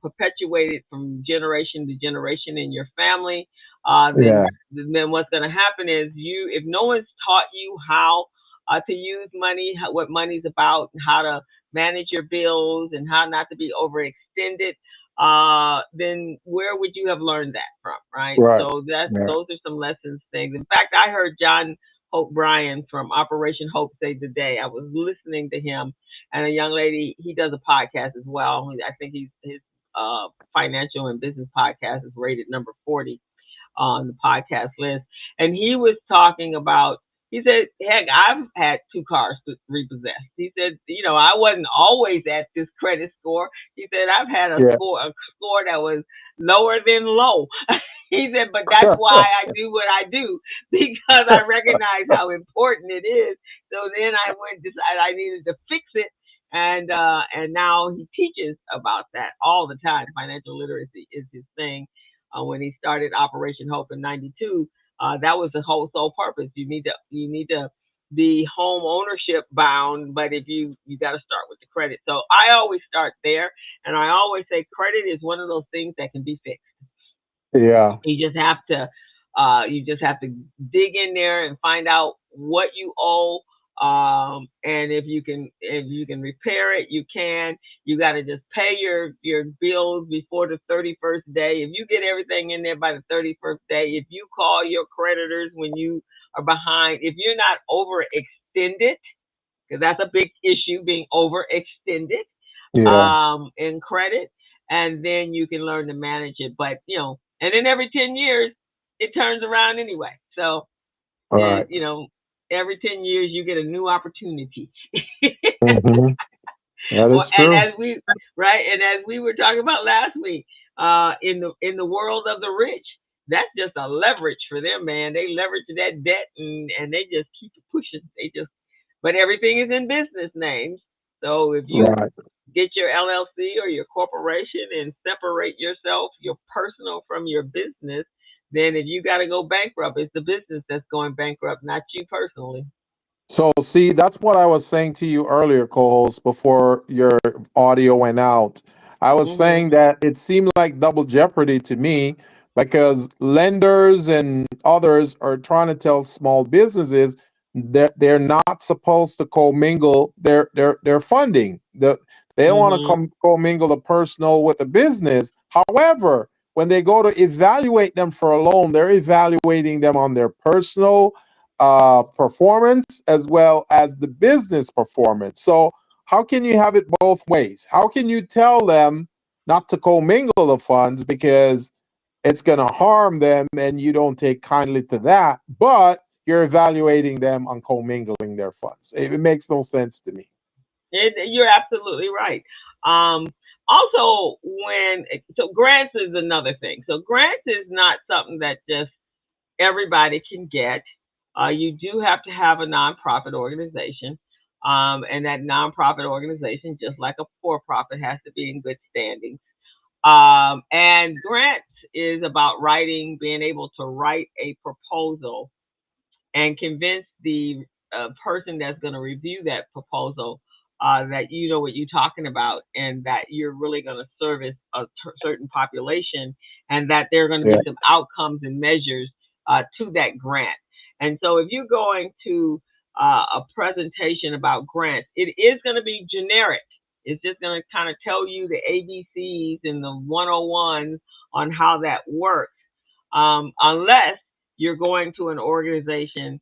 S1: perpetuated from generation to generation in your family,
S3: yeah,
S1: then what's going to happen is if no one's taught you how to use money, what money's about, and how to manage your bills, and how not to be overextended, then where would you have learned that from, right?
S3: right,
S1: So
S3: right.
S1: those are some lessons things. In fact, I heard John Hope Bryan from Operation Hope Save the Day. I was listening to him, and a young lady. He does a podcast as well. I think his financial and business podcast is rated number 40 on the podcast list. And he was talking about, he said, heck, I've had two cars to repossess. He said, I wasn't always at this credit score. He said, I've had
S3: Yeah.
S1: a score that was lower than low. He said, but that's why I do what I do, because I recognize how important it is. So then I went, decided I needed to fix it. And now he teaches about that all the time. Financial literacy is his thing. When he started Operation Hope in '92, that was the whole sole purpose. You need to be home ownership bound, but if you got to start with the credit. So I always start there, and I always say credit is one of those things that can be fixed.
S3: Yeah.
S1: You just have to dig in there and find out what you owe. And if you can repair it, you can. You got to just pay your bills before the 31st day. If you get everything in there by the 31st day, if you call your creditors when you are behind, if you're not overextended, because that's a big issue, being overextended
S3: Yeah.
S1: in credit, and then you can learn to manage it. But and then every 10 years, it turns around anyway. So
S3: All right.
S1: every 10 years you get a new opportunity.
S3: Hmm. That
S1: Or
S3: is
S1: and
S3: true.
S1: as we right, and as we were talking about last week, in the world of the rich, that's just a leverage for them, man. They leverage that debt, and they just keep it pushing. But everything is in business names. So if you
S3: Right.
S1: get your LLC or your corporation and separate yourself, your personal from your business, then if you got to go bankrupt, it's the business that's going bankrupt, not you personally.
S3: So, see, that's what I was saying to you earlier, co-host, before your audio went out. I was
S1: Mhm.
S3: saying that it seemed like double jeopardy to me because lenders and others are trying to tell small businesses that they're not supposed to commingle their funding. They don't want to
S1: Mhm.
S3: commingle the personal with the business. However, when they go to evaluate them for a loan, they're evaluating them on their personal performance as well as the business performance. So, how can you have it both ways? How can you tell them not to commingle the funds because it's going to harm them and you don't take kindly to that, but you're evaluating them on commingling their funds? It makes no sense to me.
S1: You're absolutely right. Um, Also, grants is another thing. So grants is not something that just everybody can get. You do have to have a nonprofit organization, and that nonprofit organization, just like a for-profit, has to be in good standing. And grants is about being able to write a proposal and convince the person that's going to review that proposal that you know what you're talking about and that you're really going to service a certain population and that there are going to
S3: Yeah.
S1: be some outcomes and measures to that grant. And so if you're going to a presentation about grants, it is going to be generic. It's just going to kind of tell you the ABCs and the 101s on how that works, unless you're going to an organization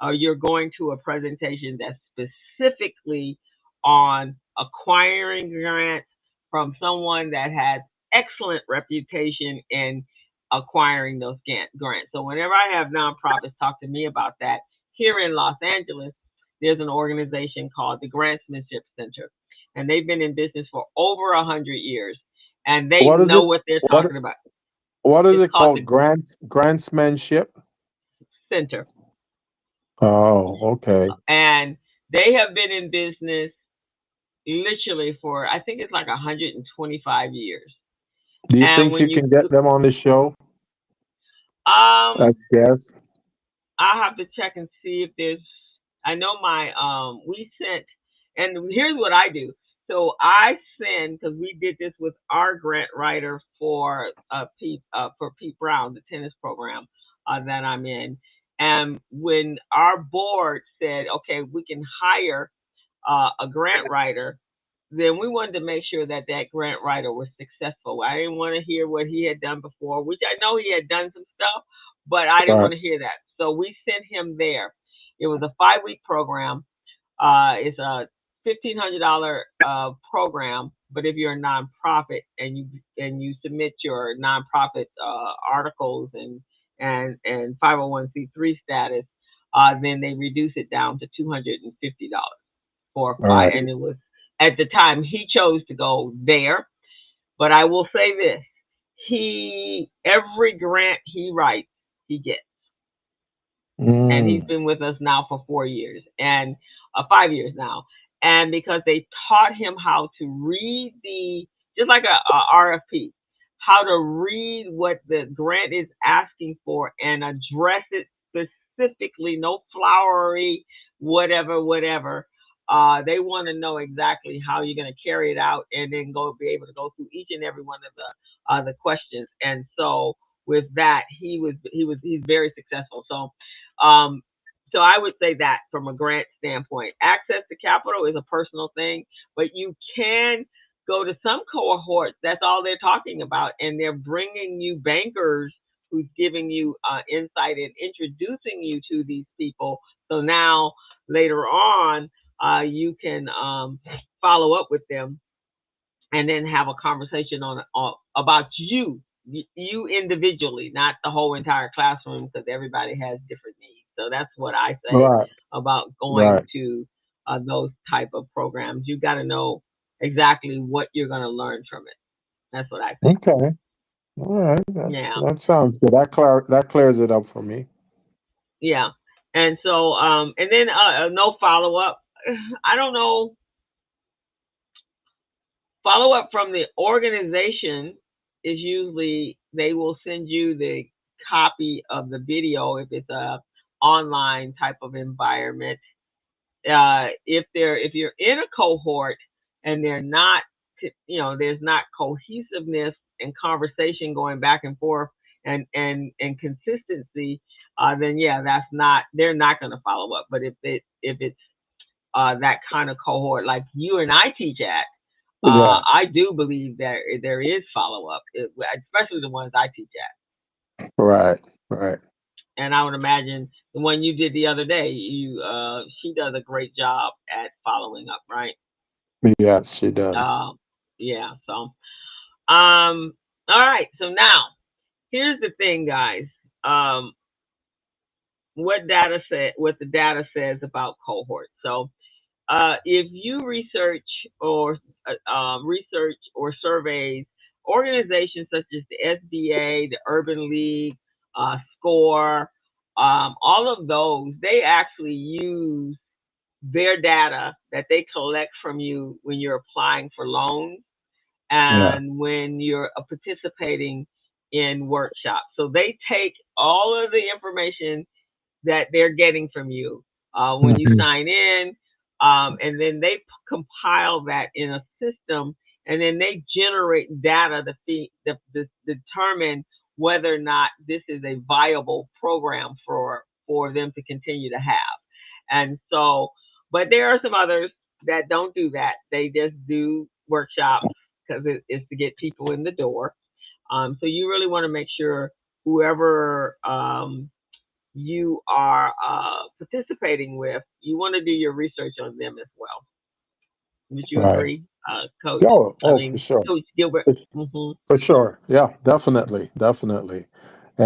S1: or you're going to a presentation that's specifically on acquiring grants from someone that has excellent reputation in acquiring those grants. So whenever I have nonprofits talk to me about that, here in Los Angeles, there's an organization called the Grantsmanship Center, and they've been in business for over 100 years, and they
S3: What is
S1: know
S3: it?
S1: what they're
S3: What
S1: talking about.
S3: what is
S1: It's
S3: it
S1: called
S3: called?
S1: the
S3: Grantsmanship?
S1: Center,
S3: Oh, okay.
S1: and they have been in business literally for I think it's like 125 years.
S3: Do you
S1: And
S3: think
S1: when
S3: you
S1: you
S3: can get them on the show? I
S1: um
S3: guess.
S1: I'll have to check and see if there's. I know my we sent, and here's what I do. So I send because we did this with our grant writer for Pete Brown, the tennis program that I'm in. And when our board said, okay, we can hire a grant writer, then we wanted to make sure that that grant writer was successful. I didn't want to hear what he had done before, which I know he had done some stuff, but I didn't
S3: Right.
S1: want to hear that. So we sent him there. It was a 5 week program. It's a $1,500 program, but if you're a nonprofit and you submit your nonprofit articles and 501c3 status, then they reduce it down to $250 for
S3: All
S1: five.
S3: right.
S1: And it was at the time he chose to go there. But I will say this: he every grant he writes, he gets, and he's
S3: Mm.
S1: been with us now for 4 years and 5 years now. And because they taught him how to read just like a RFP, how to read what the grant is asking for and address it specifically, no flowery, whatever, whatever. They want to know exactly how you're going to carry it out and then be able to go through each and every one of the questions. And so with that, he's very successful. Um, so I would say that from a grant standpoint, access to capital is a personal thing, but you can go to some cohorts. That's all they're talking about, and they're bringing you bankers who's giving you insight and introducing you to these people. So now later on, you can follow up with them and then have a conversation on about you individually, not the whole entire classroom, because everybody has different needs. So that's what I say
S3: Right.
S1: about going
S3: Right.
S1: to those type of programs. You got to know exactly what you're going to learn from it. That's what I say.
S3: Okay. All right.
S1: Yeah,
S3: That sounds good. That clears it up for me.
S1: yeah. And so, and then no follow up. I don't know. Follow up from the organization is usually they will send you the copy of the video if it's a online type of environment. If you're in a cohort and they're not, there's not cohesiveness and conversation going back and forth and consistency, then yeah, that's not they're not going to follow up. But if it's that kind of cohort like you and I teach at,
S3: Yeah.
S1: I do believe there is follow up, especially the ones I teach at.
S3: Right. Right.
S1: And I would imagine the one you did the other day, she does a great job at following up, right?
S3: Yes, she does.
S1: Um, yeah. So, all right. So now here's the thing, guys. Um, what the data says about cohorts. So, if you research or surveys organizations such as the SBA, the Urban League, SCORE, all of those, they actually use their data that they collect from you when you're applying for loans
S3: Yeah.
S1: and when you're participating in workshops. So they take all of the information that they're getting from you when you
S3: Hmm.
S1: sign in, and then they compile that in a system, and then they generate data to determine whether or not this is a viable program for them to continue to have. And so, but there are some others that don't do that. They just do workshops because it's to get people in the door. So you really want to make sure whoever you are participating with, you want to do your research on them as well. Would you
S3: Right.
S1: agree, Coach?
S3: Oh,
S1: I
S3: oh, for
S1: mean,
S3: sure.
S1: Coach Gilbert.
S3: For
S1: Hmm.
S3: for sure. Yeah, definitely. Definitely.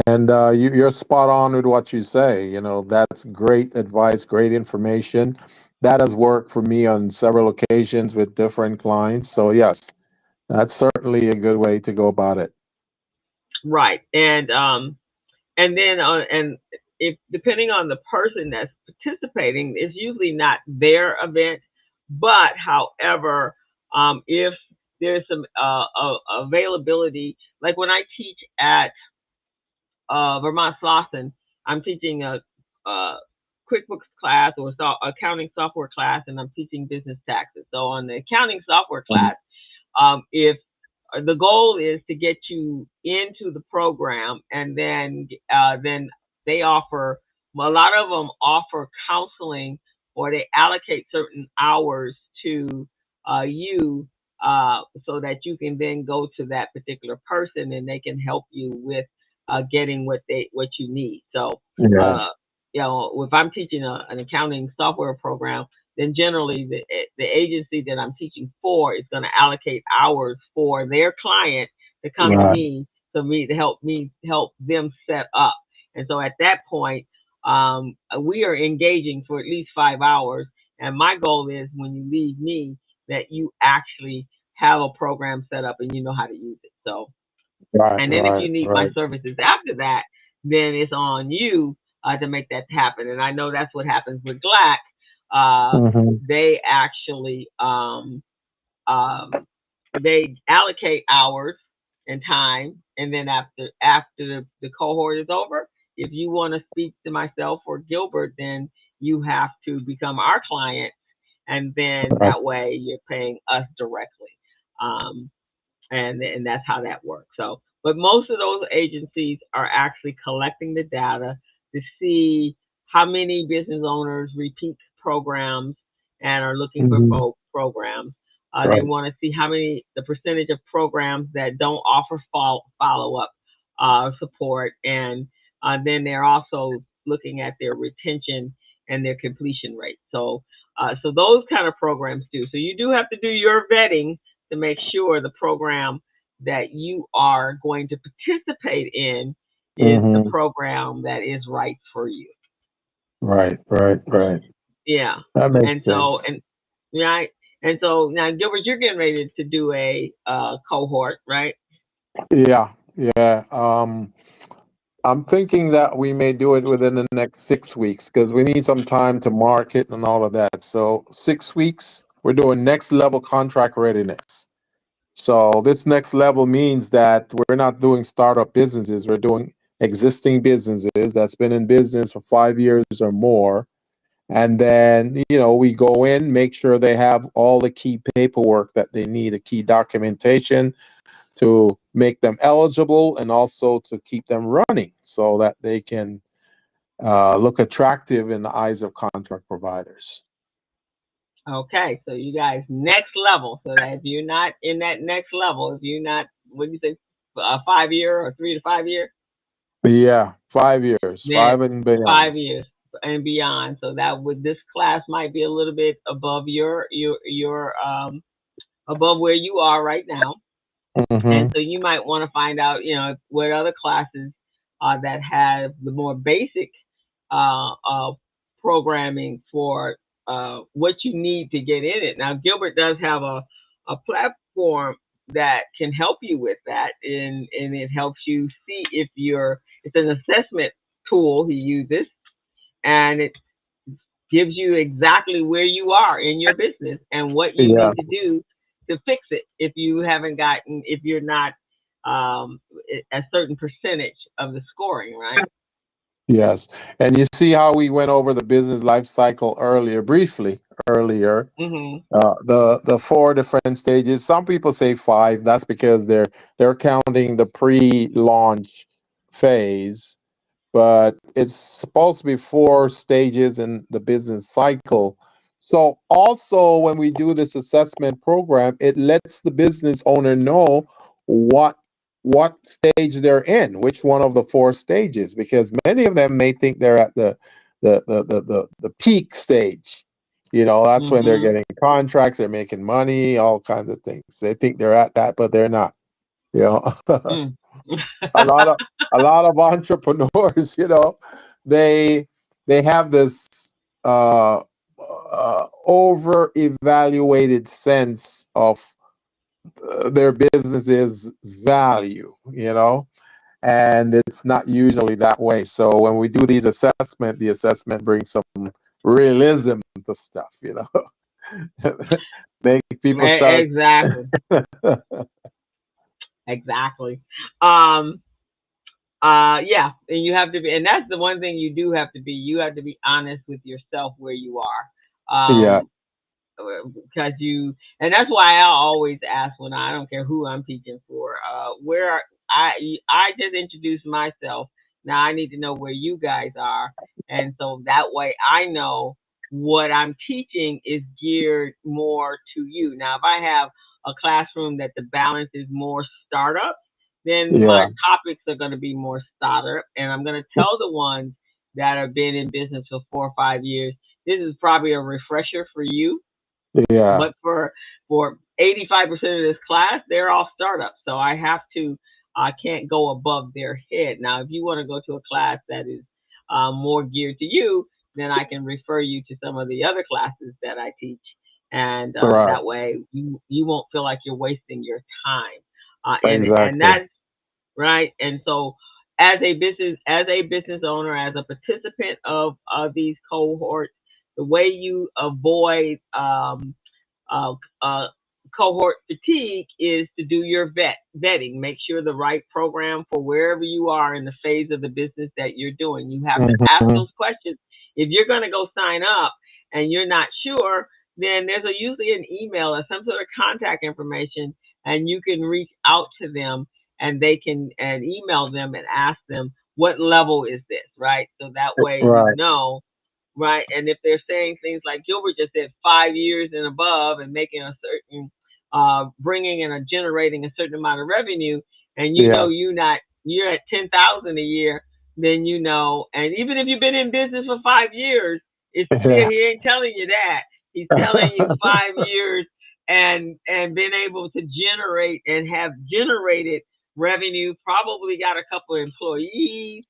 S3: And you're spot on with what you say. That's great advice, great information. That has worked for me on several occasions with different clients. So, yes, that's certainly a good way to go about it.
S1: Right, and then and if depending on the person that's participating, it's usually not their event, but however, if there's some availability, like when I teach at Vermont Slauson, I'm teaching a QuickBooks class or accounting software class, and I'm teaching business taxes. So on the accounting software class, if the goal is to get you into the program, and then they offer a lot of them offer counseling, or they allocate certain hours to you, so that you can then go to that particular person and they can help you with getting what you need. So,
S3: Yeah.
S1: uh, if I'm teaching an accounting software program, then generally the agency that I'm teaching for is going to allocate hours for their client to come to
S3: Right.
S1: me to help them set up. And so at that point, we are engaging for at least 5 hours. And my goal is when you leave me, that you actually have a program set up and you know how to use it. So,
S3: Right.
S1: and then if
S3: Right.
S1: you need my
S3: Right.
S1: services after that, then it's on you to make that happen. And I know that's what happens with Glack.
S3: Hmm.
S1: They actually um, they allocate hours and time, and then after the cohort is over, if you want to speak to myself or Gilbert, then you have to become our client, and then
S3: That's
S1: that way you're paying us directly. Um, and that's how that works. So, but most of those agencies are actually collecting the data to see how many business owners repeat programs and are looking for
S3: hmm
S1: programs. They
S3: right.
S1: want to see how many the percentage of programs that don't offer follow up support, and then they're also looking at their retention and their completion rate. So those kind of programs do. So you do have to do your vetting to make sure the program that you are going to participate in is the
S3: Hmm.
S1: program that is right for you.
S3: Right. Right. Right.
S1: Yeah.
S3: That
S1: And
S3: makes
S1: so,
S3: sense.
S1: and right. And so now, Gilbert, you're getting ready to do a cohort, right?
S3: Yeah. Yeah. I'm thinking that we may do it within the next 6 weeks because we need some time to market and all of that. So 6 weeks, we're doing next level contract readiness. So this next level means that we're not doing startup businesses. We're doing existing businesses that's been in business for 5 years or more. And then, we go in, make sure they have all the key paperwork that they need, the key documentation to make them eligible and also to keep them running so that they can look attractive in the eyes of contract providers.
S1: Okay, so you guys, next level. So that if you're not in that next level, if you're not, what do you say, 5 year or 3 to 5 year,
S3: Yeah, 5 years,
S1: then
S3: five and beyond.
S1: 5 years and beyond. So that would this class might be a little bit above your above where you are right now. And
S3: Hmm.
S1: so you might want to find out, what other classes that have the more basic programming for what you need to get in it. Now, Gilbert does have a platform that can help you with that, and it helps you see if it's an assessment tool he uses, and it gives you exactly where you are in your business and what you
S3: Yeah.
S1: need to do to fix it if you're not um, a certain percentage of the scoring, right?
S3: Yes. And you see how we went over the business life cycle briefly earlier.
S1: Hmm.
S3: The four different stages. Some people say five. That's because they're counting the pre-launch phase, but it's supposed to be four stages in the business cycle. So also when we do this assessment program, it lets the business owner know what what stage they're in, which one of the four stages, because many of them may think they're at the peak stage. That's when they're
S1: Hmm.
S3: getting contracts, they're making money, all kinds of things. They think they're at that, but they're not. You know.
S1: Mm.
S3: a lot of a lot of entrepreneurs, they they have this uh, over evaluated sense of their business's value, and it's not usually that way. So when we do the assessment brings some realism to stuff, make people start.
S1: Exactly. Exactly. Um, yeah, and you have to be, and that's the one thing you do have to be. You have to be honest with yourself where you are.
S3: Yeah,
S1: Because and that's why I always ask when I don't care who I'm teaching for, I just introduce myself. Now I need to know where you guys are, and so that way I know what I'm teaching is geared more to you. Now, if I have a classroom that the balance is more startup, then my
S3: yeah,
S1: topics are going to be more startup, and I'm going to tell the ones that have been in business for 4 or 5 years. This is probably a refresher for you,
S3: yeah,
S1: but for 85% of this class, they're all startups. So I can't go above their head. Now, if you want to go to a class that is more geared to you, then I can refer you to some of the other classes that I teach, and
S3: right,
S1: that way you won't feel like you're wasting your time. And
S3: exactly,
S1: that's right. And so, as a business owner, as a participant of these cohorts, the way you avoid uh, uh, cohort fatigue is to do your vetting. Make sure the right program for wherever you are in the phase of the business that you're doing. You have to ask
S3: hmm,
S1: those questions. If you're going to go sign up and you're not sure, then there's usually an email or some sort of contact information, and you can reach out to them, and they can and email them and ask them what level is this, right? So that way you
S3: right,
S1: know, right? And if they're saying things like Gilbert just said, 5 years and above, and making a certain, bringing in or generating a certain amount of revenue, and
S3: yeah,
S1: you're at 10,000 a year, then and even if you've been in business for 5 years, it's still
S3: yeah,
S1: he ain't telling you that. He's telling you 5 years and been able to generate and have generated revenue, probably got a couple of employees,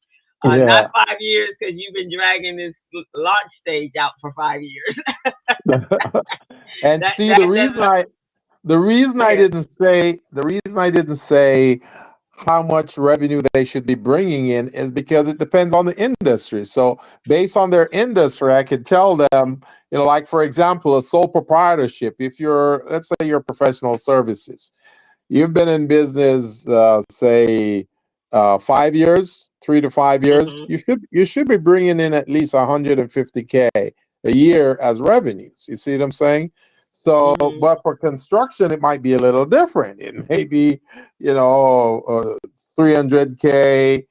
S1: not
S3: yeah.
S1: 5 years because you've been dragging this launch stage out for 5 years.
S3: And
S1: that
S3: see,
S1: that doesn't
S3: the reason
S1: go
S3: I
S1: ahead.
S3: didn't say the reason I didn't say how much revenue they should be bringing in is because it depends on the industry. So based on their industry, I could tell them, like for example, a sole proprietorship. If you're, let's say, you're professional services, you've been in business, say, 5 years, 3 to 5 years.
S1: Mhm.
S3: You should be bringing in at least 150K a year as revenues. You see what I'm saying? So,
S1: Mhm.
S3: but for construction, it might be a little different. It may be, 300K,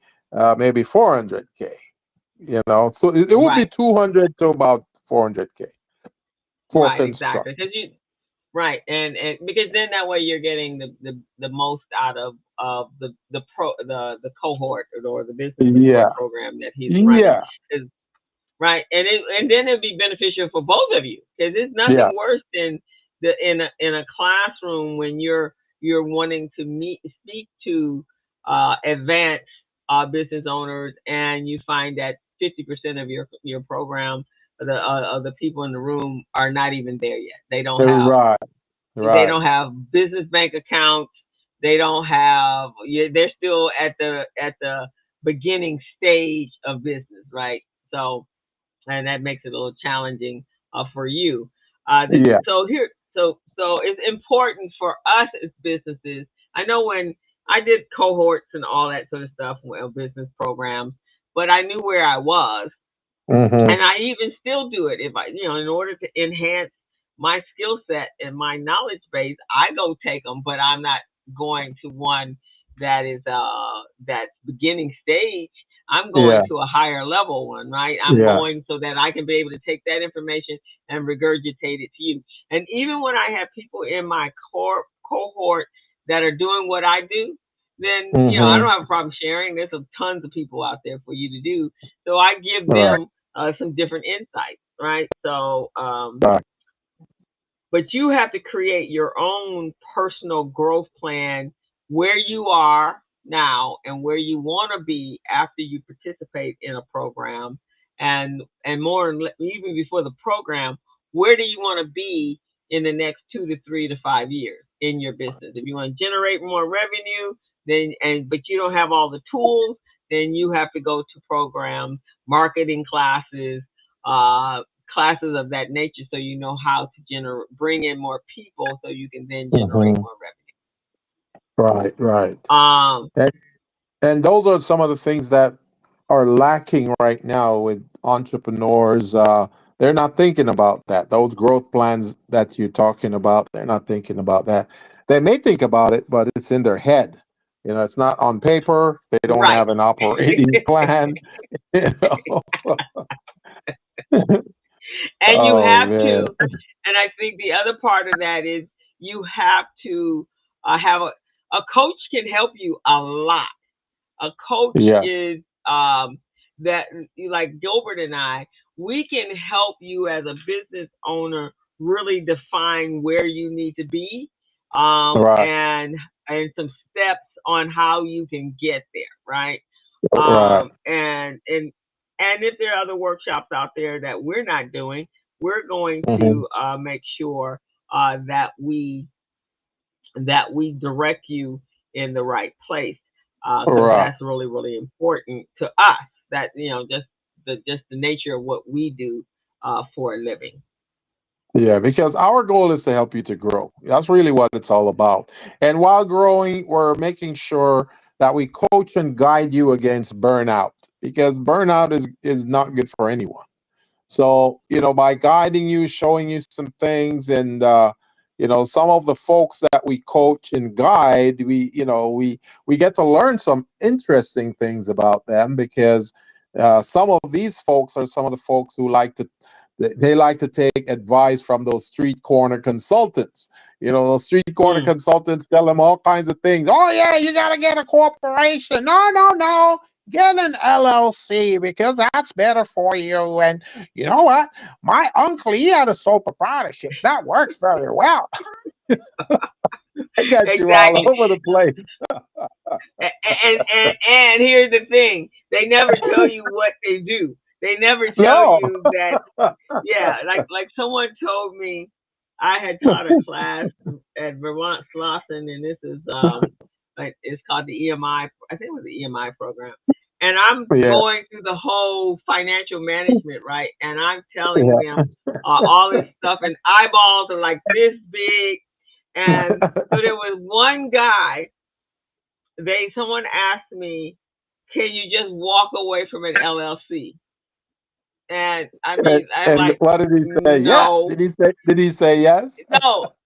S3: maybe 400K. So it would be
S1: Right.
S3: 200 to about 400K for
S1: Right. Exactly.
S3: construction.
S1: Because you right, and because then that way you're getting the most out of the cohort or the business support
S3: Yeah,
S1: program that he's running.
S3: yeah,
S1: 'Cause right, and then it'd be beneficial for both of you because there's nothing
S3: yes,
S1: worse than in a classroom when you're wanting to speak to advanced business owners and you find that 50% of your program of the people in the room are not even there yet.
S3: right, right.
S1: They don't have business bank accounts. They don't have. Yeah, they're still at the beginning stage of business, right? So and that makes it a little challenging for you.
S3: Yeah.
S1: So it's important for us as businesses. I know when I did cohorts and all that sort of stuff, well, business programs, but I knew where I was,
S3: Hmm.
S1: and I even still do it if in order to enhance my skill set and my knowledge base, I go take them, but I'm not going to one that's beginning stage. I'm
S3: Yeah.
S1: going to a higher level one, right? I'm
S3: Yeah.
S1: going so that I can be able to take that information and regurgitate it to you. And even when I have people in my cohort that are doing what I do, then I
S3: Hmm.
S1: don't have a problem sharing. There's some tons of people out there for you to do. So I give
S3: Right.
S1: them some different insights, right? So,
S3: Right.
S1: but you have to create your own personal growth plan where you are now and where you want to be after you participate in a program, and more even before the program, where do you want to be in the next 2 to 3 to 5 years in your business? If you want to generate more revenue, then but you don't have all the tools, then you have to go to programs, marketing classes, uh, classes of that nature, so you know how to bring in more people, so you can then generate
S3: Hmm.
S1: more
S3: Right. Right.
S1: revenue.
S3: And those are some of the things that are lacking right now with entrepreneurs. They're not thinking about that. Those growth plans that you're talking about, they're not thinking about that. They may think about it, but it's in their head. It's not on paper. They don't
S1: Right.
S3: have an operating plan. You know?
S1: And you
S3: Oh
S1: have
S3: man.
S1: to, and I think the other part of that is you have to have a coach can help you a lot. A coach
S3: Yes.
S1: is that like Gilbert and I, we can help you as a business owner really define where you need to be,
S3: Right.
S1: and some steps on how you can get there, right?
S3: Right.
S1: And if there are other workshops out there that we're not doing, we're going
S3: Hmm.
S1: to make sure that we direct you in the right place, because
S3: Right.
S1: that's really really important to us. That just the nature of what we do for a living.
S3: Yeah, because our goal is to help you to grow. That's really what it's all about. And while growing, we're making sure that we coach and guide you against burnout, because burnout is not good for anyone. So, by guiding you, showing you some things, and some of the folks that we coach and guide, we get to learn some interesting things about them, because some of these folks are some of the folks who they like to take advice from those street corner consultants. Those street corner
S1: Mm.
S3: consultants tell them all kinds of things. Oh yeah, you got to get a corporation. No, no, no. Get an LLC because that's better for you. And you know what? My uncle, he had a sole proprietorship. That works very well. I got you all
S1: Exactly.
S3: over the place.
S1: And here's the thing: they never tell you what they do. They never tell
S3: No.
S1: you that. Yeah, like someone told me, I had taught a class at Vermont Slauson, and this is like it's called the EMI. I think it was the EMI program. And I'm
S3: Yeah.
S1: going through the whole financial management, right? And I'm telling
S3: Yeah.
S1: them all this stuff, and eyeballs are like this big, And so there was one guy, someone asked me, can you just walk away from an LLC? And I mean, I'm
S3: And
S1: like,
S3: what did he say? Yes.
S1: no,
S3: Did he say yes?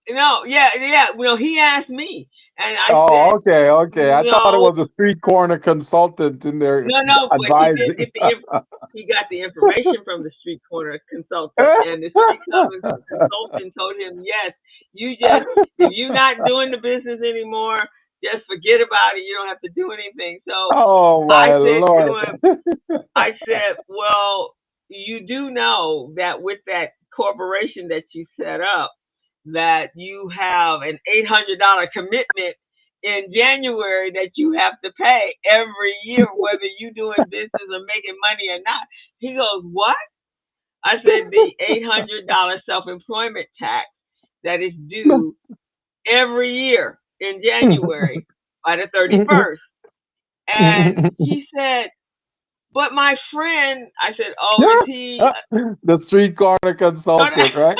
S1: no, yeah, yeah. Well, he asked me, and I
S3: Oh,
S1: said,
S3: okay, okay. I thought it
S1: no,
S3: was a street corner consultant in there
S1: no, no. But he did
S3: advising.
S1: get he got the information from the street corner consultant, and the street corner consultant told him, yes, you just, if you're not doing the business anymore, just forget about it. You don't have to do anything. So
S3: Oh
S1: I
S3: my
S1: said to
S3: Lord.
S1: him, I said, well, you do know that with that corporation that you set up, that you have an $800 commitment in January that you have to pay every year, whether you doing business or making money or not. He goes, what? I said, the $800 self-employment tax that is due every year in January by the 31st. And he said, but my friend, I said, oh, is he?
S3: The street corner consultant, right?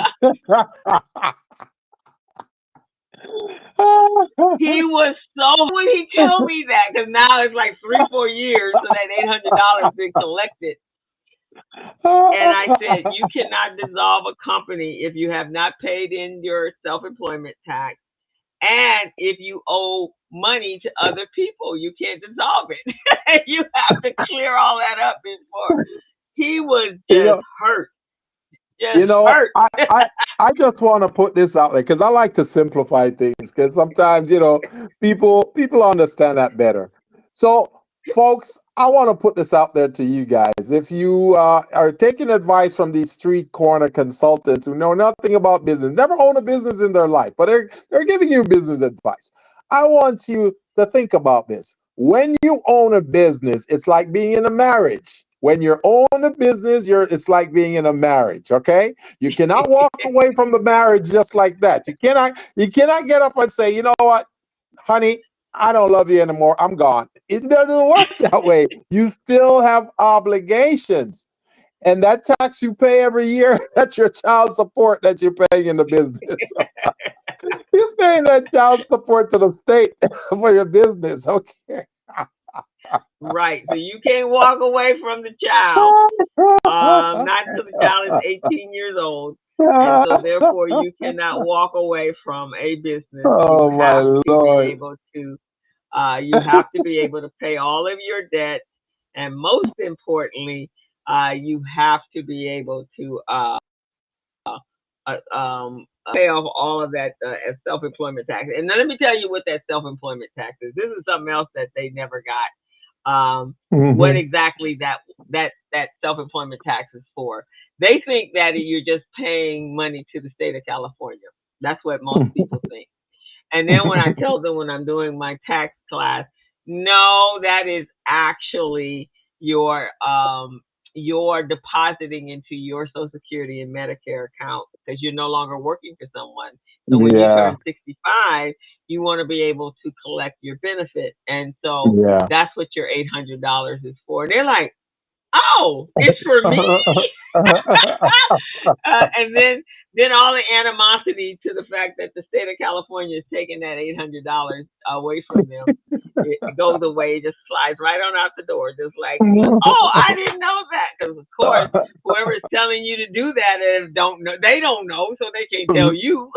S1: He was so, when he told me that, because now it's like 3, 4 years, so that $800 been collected. And I said, you cannot dissolve a company if you have not paid in your self-employment tax. And if you owe money to other people, you can't dissolve it. You have to clear all that up before. He was
S3: You
S1: just
S3: know,
S1: hurt, just
S3: you know,
S1: hurt.
S3: I just want to put this out there because I like to simplify things because sometimes, people understand that better. So, folks, I want to put this out there to you guys. If you are taking advice from these street corner consultants who know nothing about business, never own a business in their life, but they're giving you business advice. I want you to think about this. When you own a business, it's like being in a marriage. When you own a business, it's like being in a marriage, okay? You cannot walk away from the marriage just like that. You cannot get up and say, you know what, honey, I don't love you anymore. I'm gone. It doesn't work that way. You still have obligations. And that tax you pay every year, that's your child support that you're paying in the business. You're paying that child support to the state for your business, okay?
S1: Right. So you can't walk away from the child, not until the child is 18 years old. And so therefore you cannot walk away from a business.
S3: Oh my Lord.
S1: You have to be able to pay all of your debt. And most importantly, you have to be able to pay off all of that as self-employment tax. And then let me tell you what that self-employment tax is. This is something else that they never got. What
S3: Mhm.
S1: exactly that self-employment tax is for. They think that you're just paying money to the state of California. That's what most people think. And then when I tell them when I'm doing my tax class, no, that is actually your you're depositing into your Social Security and Medicare account because you're no longer working for someone. So when you
S3: Yeah,
S1: turn 65, you want to be able to collect your benefit. And so
S3: yeah.
S1: that's what your $800 is for. And they're like, oh, it's for me? And then all the animosity to the fact that the state of California is taking that $800 away from them, it goes away, just slides right on out the door, just like, oh, I didn't know that, because of course whoever is telling you to do that don't know, they don't know, so they can't tell you.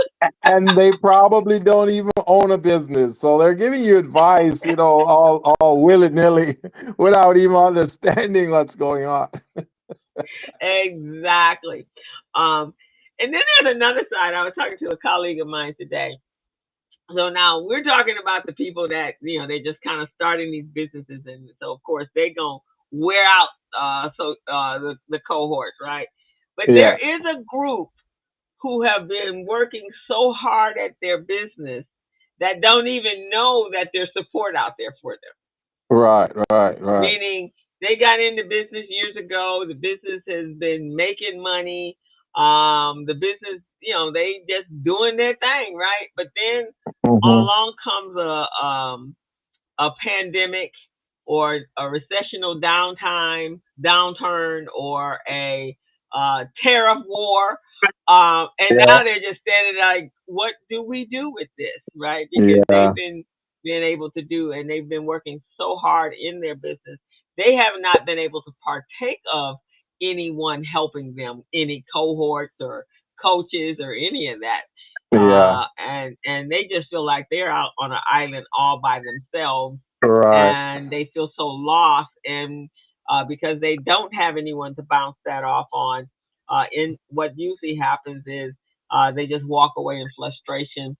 S3: And they probably don't even own a business, so they're giving you advice, all willy nilly, without even understanding what's going on.
S1: Exactly. Um, and then there's another side. I was talking to a colleague of mine today. So now we're talking about the people that they just kind of starting these businesses, and so of course they gonna wear out the cohorts, right? But there
S3: Yeah,
S1: is a group who have been working so hard at their business that don't even know that there's support out there for them.
S3: right, right, right.
S1: Meaning they got into business years ago. The business has been making money. The business, they just doing their thing, right? But then
S3: Hmm.
S1: along comes a pandemic or a recessional downturn or a tariff war. And
S3: Yeah.
S1: now they're just standing like, what do we do with this, right? Because
S3: Yeah.
S1: been able to do, and they've been working so hard in their business. They have not been able to partake of anyone helping them, any cohorts or coaches or any of that.
S3: Yeah.
S1: And they just feel like they're out on an island all by themselves,
S3: Right.
S1: and they feel so lost, and because they don't have anyone to bounce that off on. In what usually happens is they just walk away in frustration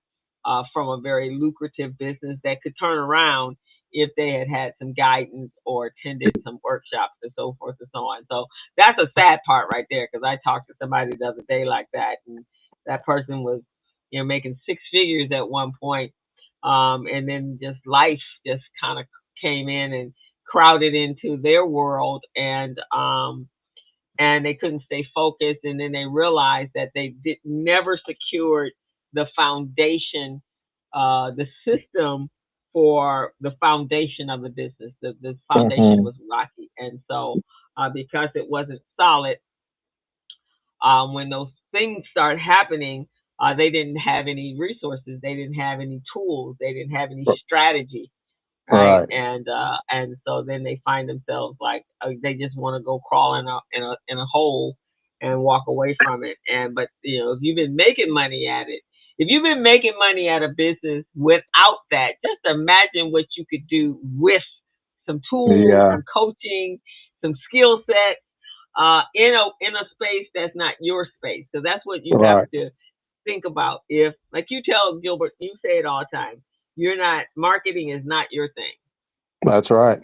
S1: from a very lucrative business that could turn around if they had had some guidance or attended some workshops and so forth and so on. So that's a sad part right there, because I talked to somebody the other day like that, and that person was, making six figures at one point, and then just life just kind of came in and crowded into their world, and they couldn't stay focused, and then they realized that they never secured the foundation, the system for the foundation of the business. The foundation
S3: Hmm.
S1: was rocky, and so because it wasn't solid, when those things start happening, they didn't have any resources, they didn't have any tools, they didn't have any strategy, right?
S3: Right.
S1: And so then they find themselves like, they just want to go crawl in a hole and walk away from it. And but if you've been making money at it, if you've been making money at a business without that, just imagine what you could do with some tools,
S3: Yeah.
S1: some coaching, some skill sets, in a space that's not your space. So that's what you have
S3: Right.
S1: to think about. If, like you tell Gilbert, you say it all the time, you're not, marketing is not your thing.
S3: That's right.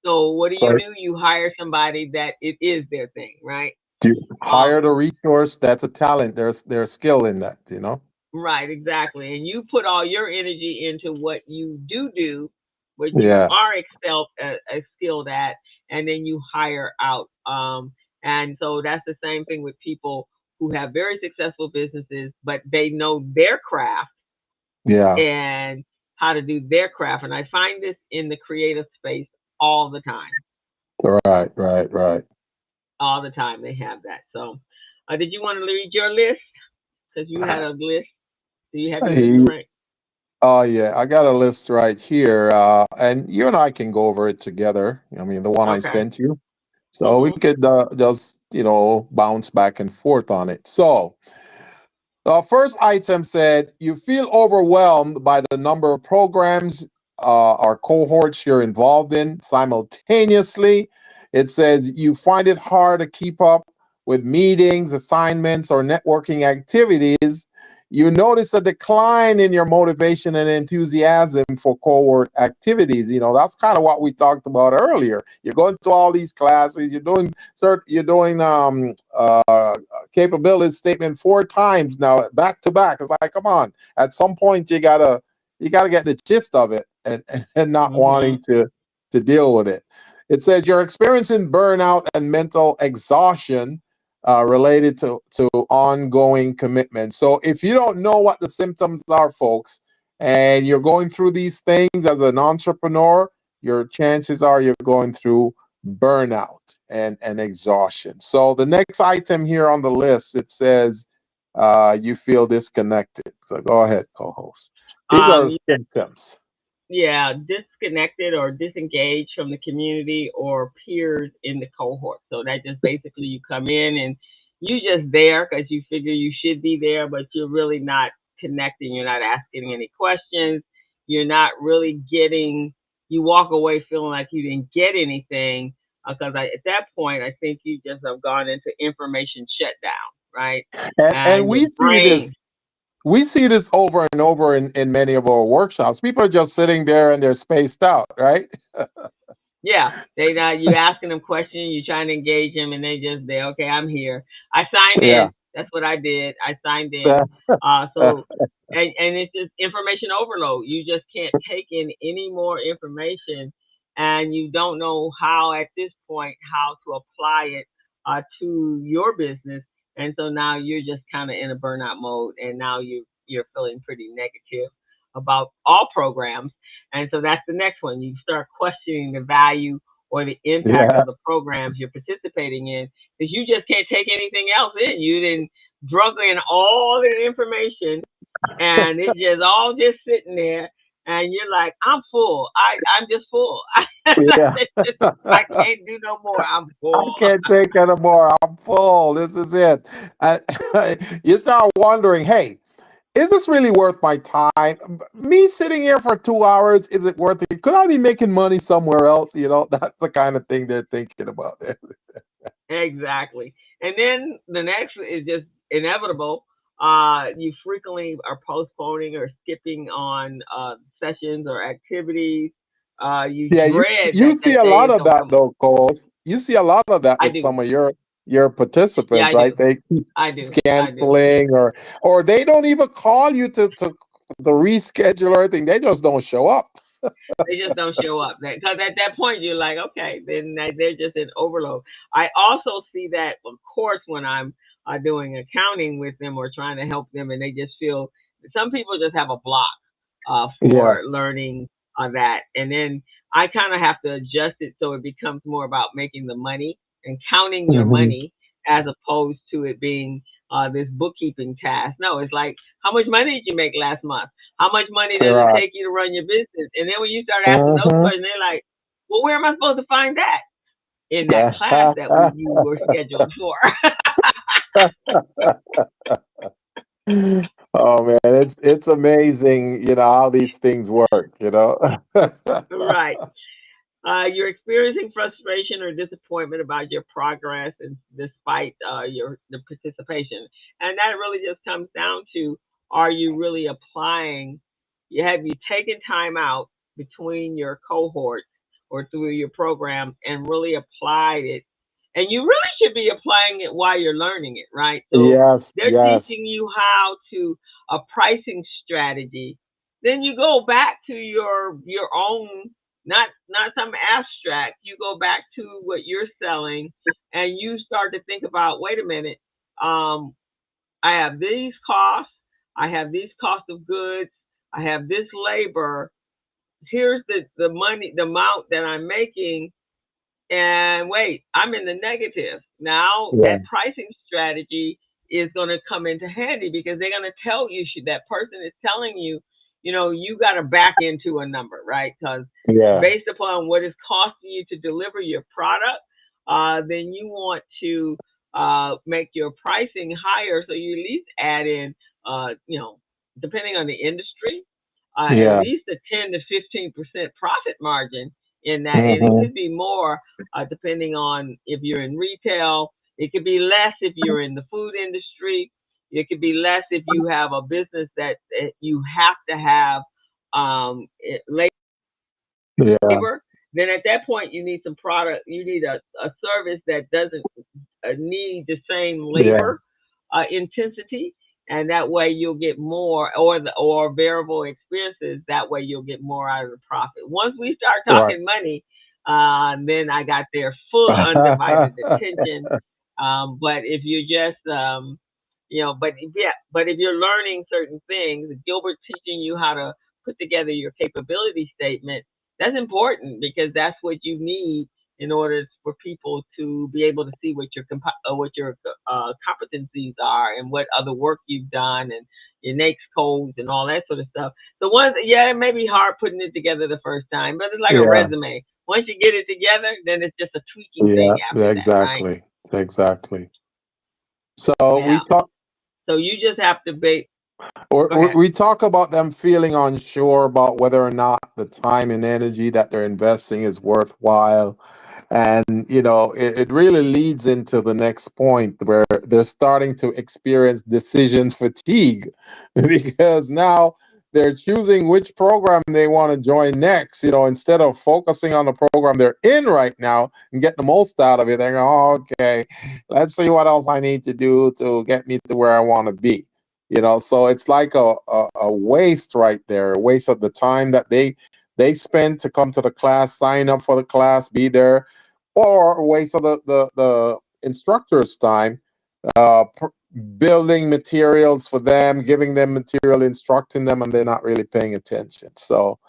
S1: So what
S3: So
S1: do? You hire somebody that it is their thing, right?
S3: you
S1: Um,
S3: hire the resource that's a talent. There's skill in that, you know?
S1: right, exactly. And you put all your energy into what you do, what you
S3: Yeah.
S1: are skilled at, and then you hire out. And so that's the same thing with people who have very successful businesses, but they know their craft
S3: Yeah.
S1: and how to do their craft. And I find this in the creative space all the time.
S3: Right. Right. Right.
S1: All the time they have that. So, did you want to read your list? Because you had a list. Do you have your list,
S3: Hey,
S1: right?
S3: oh yeah, I got a list right here, and you and I can go over it together. I mean, the one I
S1: Okay.
S3: sent you, so we
S1: Mhm.
S3: could just bounce back and forth on it. So the first item said you feel overwhelmed by the number of programs or cohorts you're involved in simultaneously. It says you find it hard to keep up with meetings, assignments, or networking activities. You notice a decline in your motivation and enthusiasm for cohort activities. That's kind of what we talked about earlier. You're going to all these classes, you're doing capability statement four times now back to back. It's like, come on. At some point, you gotta get the gist of it, and not
S1: Mhm.
S3: wanting to deal with it. It says you're experiencing burnout and mental exhaustion related to ongoing commitment. So if you don't know what the symptoms are, folks, and you're going through these things as an entrepreneur, your chances are you're going through burnout and exhaustion. So the next item here on the list, it says you feel disconnected. So go ahead, co-host. These are
S1: Yeah,
S3: symptoms.
S1: yeah, disconnected or disengaged from the community or peers in the cohort. So that just basically, you come in and you just there because you figure you should be there, but you're really not connecting. You're not asking any questions. You're not really getting. You walk away feeling like you didn't get anything, because at that point, I think you just have gone into information shutdown, right?
S3: And
S1: And your brain.
S3: we see this over and over in many of our workshops. People are just sitting there and they're spaced out, right?
S1: Yeah, they not, you asking them questions, you trying to engage them, and they just there. Okay, I'm here. I signed
S3: Yeah.
S1: in. That's what I did. I signed in. So and it's just information overload. You just can't take in any more information, and you don't know how at this point how to apply it to your business. And so now you're just kind of in a burnout mode, and now you're feeling pretty negative about all programs. And so that's the next one. You start questioning the value or the impact
S3: Yeah.
S1: of the programs you're participating in, because you just can't take anything else in. You didn't drunk in all the information, and it's just all just sitting there, and you're like, I'm full. I'm just full.
S3: Yeah.
S1: I can't do no more. I'm
S3: I
S1: full.
S3: can't take anymore. I'm full. This is it. And you start wondering, hey, is this really worth my time? Me sitting here for 2 hours, is it worth it? Could I be making money somewhere else? That's the kind of thing they're thinking about there.
S1: Exactly. And then the next is just inevitable. You frequently are postponing or skipping on sessions or activities. You
S3: Yeah,
S1: dread
S3: you
S1: that
S3: see
S1: that
S3: a
S1: day
S3: lot
S1: is
S3: of
S1: gonna
S3: that
S1: come.
S3: though, Coles. You see a lot of that
S1: I
S3: with
S1: do.
S3: some of your
S1: Yeah,
S3: participants,
S1: I
S3: right?
S1: do.
S3: They keep
S1: I do. I do.
S3: canceling, or they don't even call you to reschedule or anything. They just don't show up.
S1: They just don't show up. Because at that point you're like, okay, then they're just in overload. I also see that, of course, when I'm doing accounting with them or trying to help them, and they just feel some people just have a block
S3: Yeah.
S1: for learning that, and then I kind of have to adjust it so it becomes more about making the money and counting your
S3: Hmm.
S1: money as opposed to it being this bookkeeping task. No, it's like, how much money did you make last month? How much money does it
S3: Right.
S1: take you to run your business? And then when you start asking those
S3: Hmm.
S1: questions, they're like, well, where am I supposed to find that? In that class that you were scheduled for.
S3: Oh man, it's amazing, how these things work.
S1: Right. You're experiencing frustration or disappointment about your progress, and despite your the participation, and that really just comes down to: are you really applying? Have you taken time out between your cohorts or through your program and really applied it? And you really should be applying it while you're learning it, right? So
S3: Yes,
S1: they're
S3: yes.
S1: teaching you how to a pricing strategy. Then you go back to your own, not some abstract. You go back to what you're selling, and you start to think about, wait a minute, um, I have these costs, I have these costs of goods, I have this labor. Here's the money, the amount that I'm making, and wait, I'm in the negative. Now
S3: Yeah,
S1: that pricing strategy is going to come into handy because they're going to tell you, that person is telling you, you got to back into a number, right? Because
S3: yeah,
S1: based upon what it's costing you to deliver your product, then you want to make your pricing higher, so you at least add in, depending on the industry, at
S3: yeah.
S1: least a 10 to 15% profit margin in that, and it
S3: Hmm.
S1: could be more depending on if you're in retail. It could be less if you're in the food industry. It could be less if you have a business that you have to have
S3: Yeah,
S1: labor. Then at that point, you need some product. You need a service that doesn't need the same
S3: yeah.
S1: labor intensity, and that way you'll get more, or variable experiences. That way you'll get more out of the profit. Once we start
S3: Right.
S1: talking money, then I got their full undivided attention. But if you're just but if you're learning certain things, Gilbert teaching you how to put together your capability statement, that's important because that's what you need in order for people to be able to see what your competencies are and what other work you've done and your NAICS codes and all that sort of stuff. The ones, yeah, it may be hard putting it together the first time, but it's like a
S3: Yeah,
S1: resume. Once you get it together, then it's just a tweaking
S3: yeah.
S1: thing after that, right?
S3: Exactly, exactly. So we
S1: Yeah.
S3: talk.
S1: So you just have to be.
S3: Or,
S1: Go
S3: or
S1: ahead.
S3: we talk about them feeling unsure about whether or not the time and energy that they're investing is worthwhile. And, it really leads into the next point where they're starting to experience decision fatigue because now they're choosing which program they want to join next, instead of focusing on the program they're in right now and get the most out of it. They're going, oh, okay, let's see what else I need to do to get me to where I want to be. So it's like a waste right there, a waste of the time that they spend to come to the class, sign up for the class, be there, or a waste of the instructor's time, uh, pr- building materials for them, giving them material, instructing them, and they're not really paying attention. So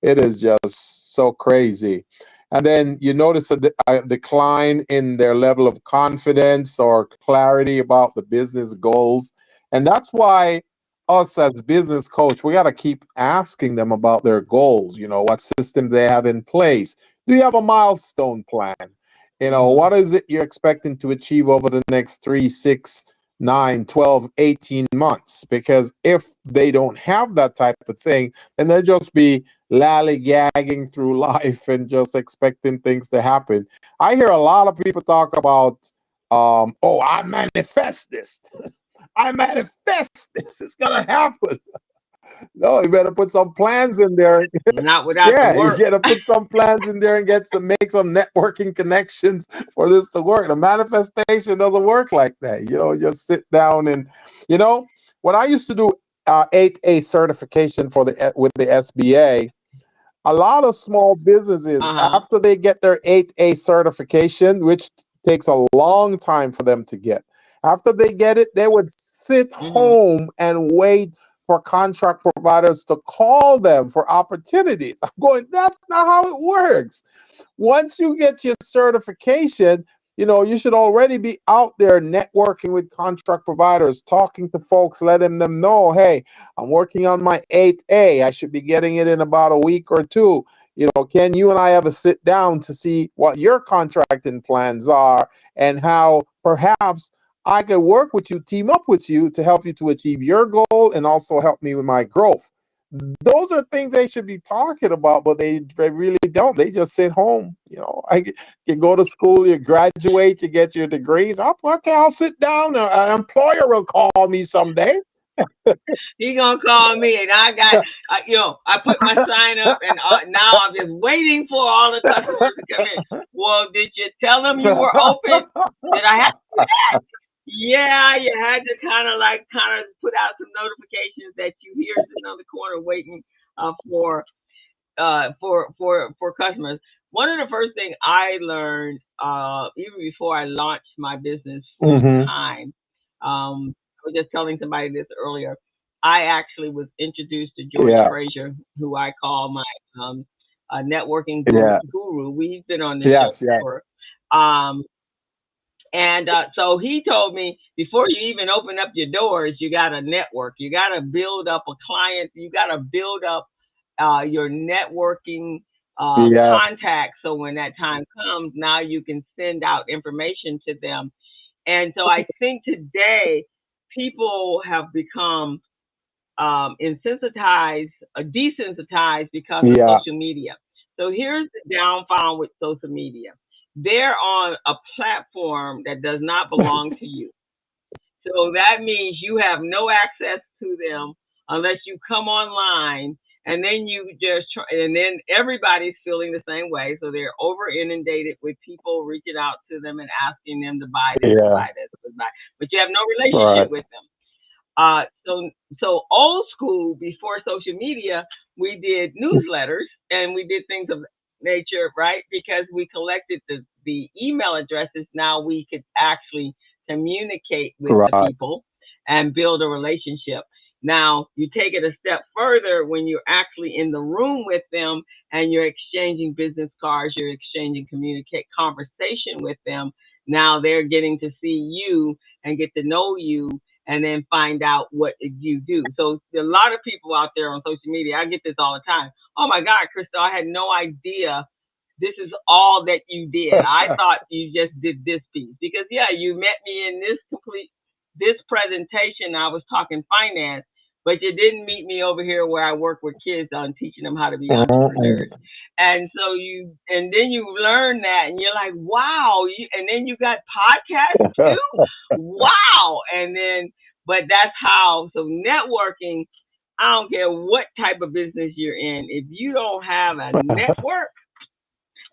S3: it is just so crazy. and then you notice a decline in their level of confidence or clarity about the business goals. And that's why us as business coach, we got to keep asking them about their goals. What system they have in place. Do you have a milestone plan?
S1: Mhm.
S3: What is it you're expecting to achieve over the next 3, 6, 9, 12, 18 months? Because if they don't have that type of thing, then they'll just be lollygagging through life and just expecting things to happen. I hear a lot of people talk about, oh, I manifest this. I manifest this. It's gonna happen. No, you better put some plans in there.
S1: Not without the
S3: Yeah, you
S1: work.
S3: gotta put some plans in there and make some networking connections for this to work. The manifestation doesn't work like that. Just sit down and you know when I used to do 8A certification with the SBA, a lot of small businesses,
S1: Uh-huh.
S3: after they get their 8A certification, which takes a long time for them to get, after they get it, they would sit
S1: Mhm.
S3: home and wait for contract providers to call them for opportunities. I'm going, that's not how it works. Once you get your certification, you should already be out there networking with contract providers, talking to folks, letting them know, hey, I'm working on my 8A. I should be getting it in about a week or two. Can you and I have a sit down to see what your contracting plans are and how perhaps I could work with you, team up with you to help you to achieve your goal and also help me with my growth. Those are things they should be talking about, but they really don't. They just sit home. You go to school, you graduate, you get your degrees. Oh, okay, I'll sit down. An employer will call me someday.
S1: He gonna call me, and I got, I put my sign up, and now I'm just waiting for all the customers to come in. Well, did you tell them you were open? Did I have to do that? Yeah, you had to kind of put out some notifications that you here's another corner waiting for for customers. One of the first things I learned, even before I launched my business full
S3: Hmm.
S1: time, I was just telling somebody this earlier. I actually was introduced to George
S3: Yeah.
S1: Frazier, who I call my networking
S3: Yeah.
S1: guru. We've been on this show
S3: Yes. Yeah.
S1: before. Um, and so he told me before you even open up your doors, you got to network. You got to build up a client. You got to build up your networking
S3: Yes.
S1: contacts. So when that time comes, now you can send out information to them. And so I think today people have become insensitized, desensitized because of
S3: Yeah.
S1: social media. So here's the downfall with social media. They're on a platform that does not belong to you. So that means you have no access to them unless you come online, and then and then everybody's feeling the same way. So they're over inundated with people reaching out to them and asking them to buy this, to
S3: Yeah.
S1: buy this, to buy, but you have no relationship
S3: Right.
S1: with them. So old school before social media, we did newsletters and we did things of nature, right? Because we collected the email addresses. Now we could actually communicate with the
S3: Right.
S1: people and build a relationship. Now you take it a step further when you're actually in the room with them and you're exchanging business cards, you're exchanging communicate conversation with them. Now they're getting to see you and get to know you and then find out what you do. So there are a lot of people out there on social media. I get this all the time. Oh my God, Crystal, I had no idea this is all that you did. I thought you just did this piece because yeah, you met me in this presentation. I was talking finance, but you didn't meet me over here where I work with kids on teaching them how to be entrepreneurs.
S3: Mhm.
S1: And so and then you learn that, and you're like, wow. And then you got podcasts too. Wow. And then, but that's how. So networking. I don't care what type of business you're in. If you don't have a network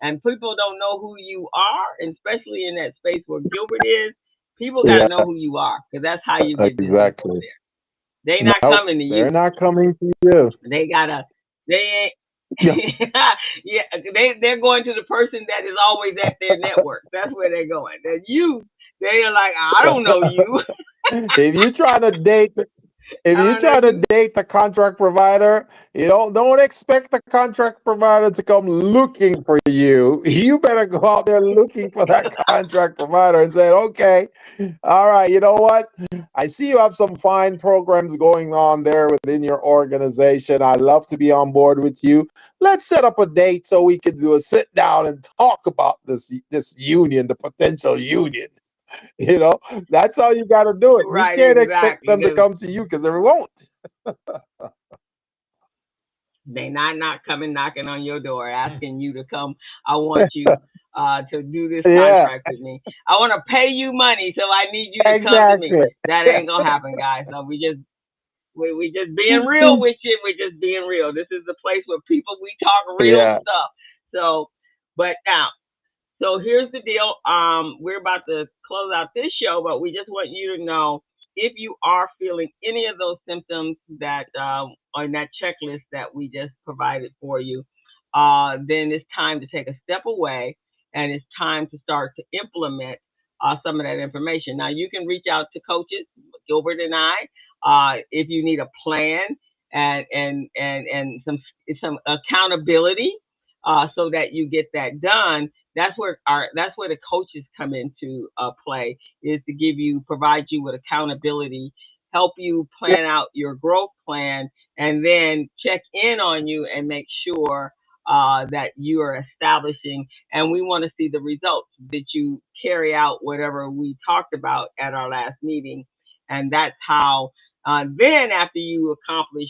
S1: and people don't know who you are, and especially in that space where Gilbert is, people got to know
S3: Yeah.
S1: who you are because that's how you get business over
S3: Exactly.
S1: there. They not
S3: Nope.
S1: coming to
S3: They're
S1: you.
S3: not coming to you.
S1: They gotta. They ain't. Yeah, they're going to the person that is always at their network. That's where they're going. That you, they are like, I don't know you.
S3: If you try to date If
S1: I
S3: you
S1: don't know
S3: try
S1: if
S3: to
S1: you
S3: date the contract provider, don't expect the contract provider to come looking for you. You better go out there looking for that contract provider and say, okay, all right, you know what? I see you have some fine programs going on there within your organization. I'd love to be on board with you. Let's set up a date so we can do a sit down and talk about this union, the potential union. You know, that's how you got to do it. You
S1: right,
S3: can't expect
S1: exactly,
S3: them to
S1: because
S3: come to you because they won't.
S1: they not coming knocking on your door asking you to come. I want you to do this
S3: Yeah,
S1: contract with me. I want to pay you money, so I need you to come to me.
S3: exactly.
S1: That ain't gonna happen, guys. So we just being real with you. We're just being real. This is the place where people we talk real
S3: Yeah,
S1: stuff. So, but now, so here's the deal. We're about to close out this show, but we just want you to know if you are feeling any of those symptoms that on that checklist that we just provided for you, then it's time to take a step away and it's time to start to implement some of that information. Now you can reach out to coaches Gilbert and I if you need a plan and some accountability so that you get that done. That's where the coaches come into play, is to provide you with accountability, help you plan out your growth plan, and then check in on you and make sure that you are establishing. And we want to see the results. Did you carry out whatever we talked about at our last meeting? And that's how. Then after you accomplish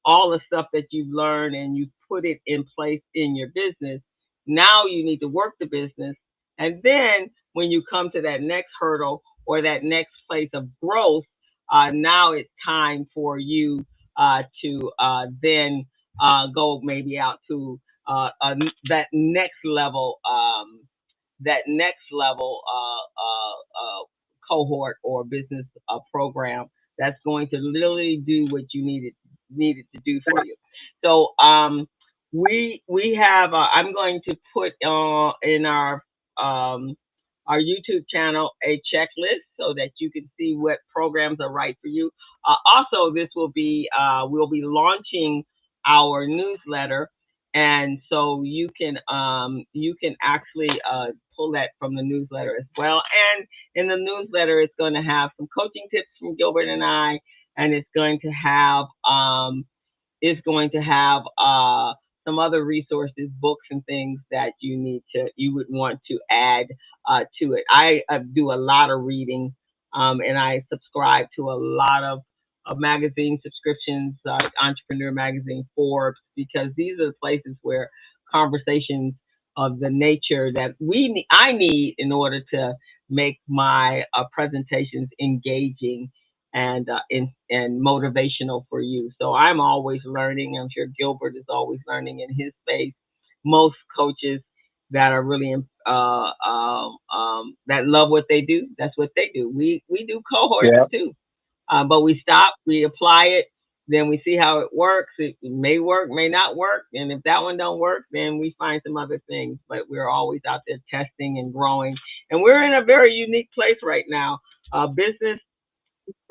S1: all the stuff that you've learned and you put it in place in your business, now you need to work the business. And then when you come to that next hurdle or that next place of growth, now it's time for you to then go maybe out to that next level, cohort or business program that's going to literally do what you needed to do for you. So we have. I'm going to put in um, our YouTube channel a checklist so that you can see what programs are right for you. Also, this will be we'll be launching our newsletter, and so you can actually pull that from the newsletter as well. And in the newsletter, it's going to have some coaching tips from Gilbert and I, and it's going to have some other resources, books, and things that you would want to add to it. I do a lot of reading, and I subscribe to a lot of magazine subscriptions, Entrepreneur Magazine, Forbes, because these are the places where conversations of the nature that I need in order to make my presentations engaging and motivational for you. So I'm always learning. I'm sure Gilbert is always learning in his space. Most coaches that are really that love what they do, that's what they do. We do cohorts
S3: yeah.
S1: too, but we stop, we apply it, then we see how it works. It may work, may not work, and if that one don't work, then we find some other things. But we're always out there testing and growing, and we're in a very unique place right now. Business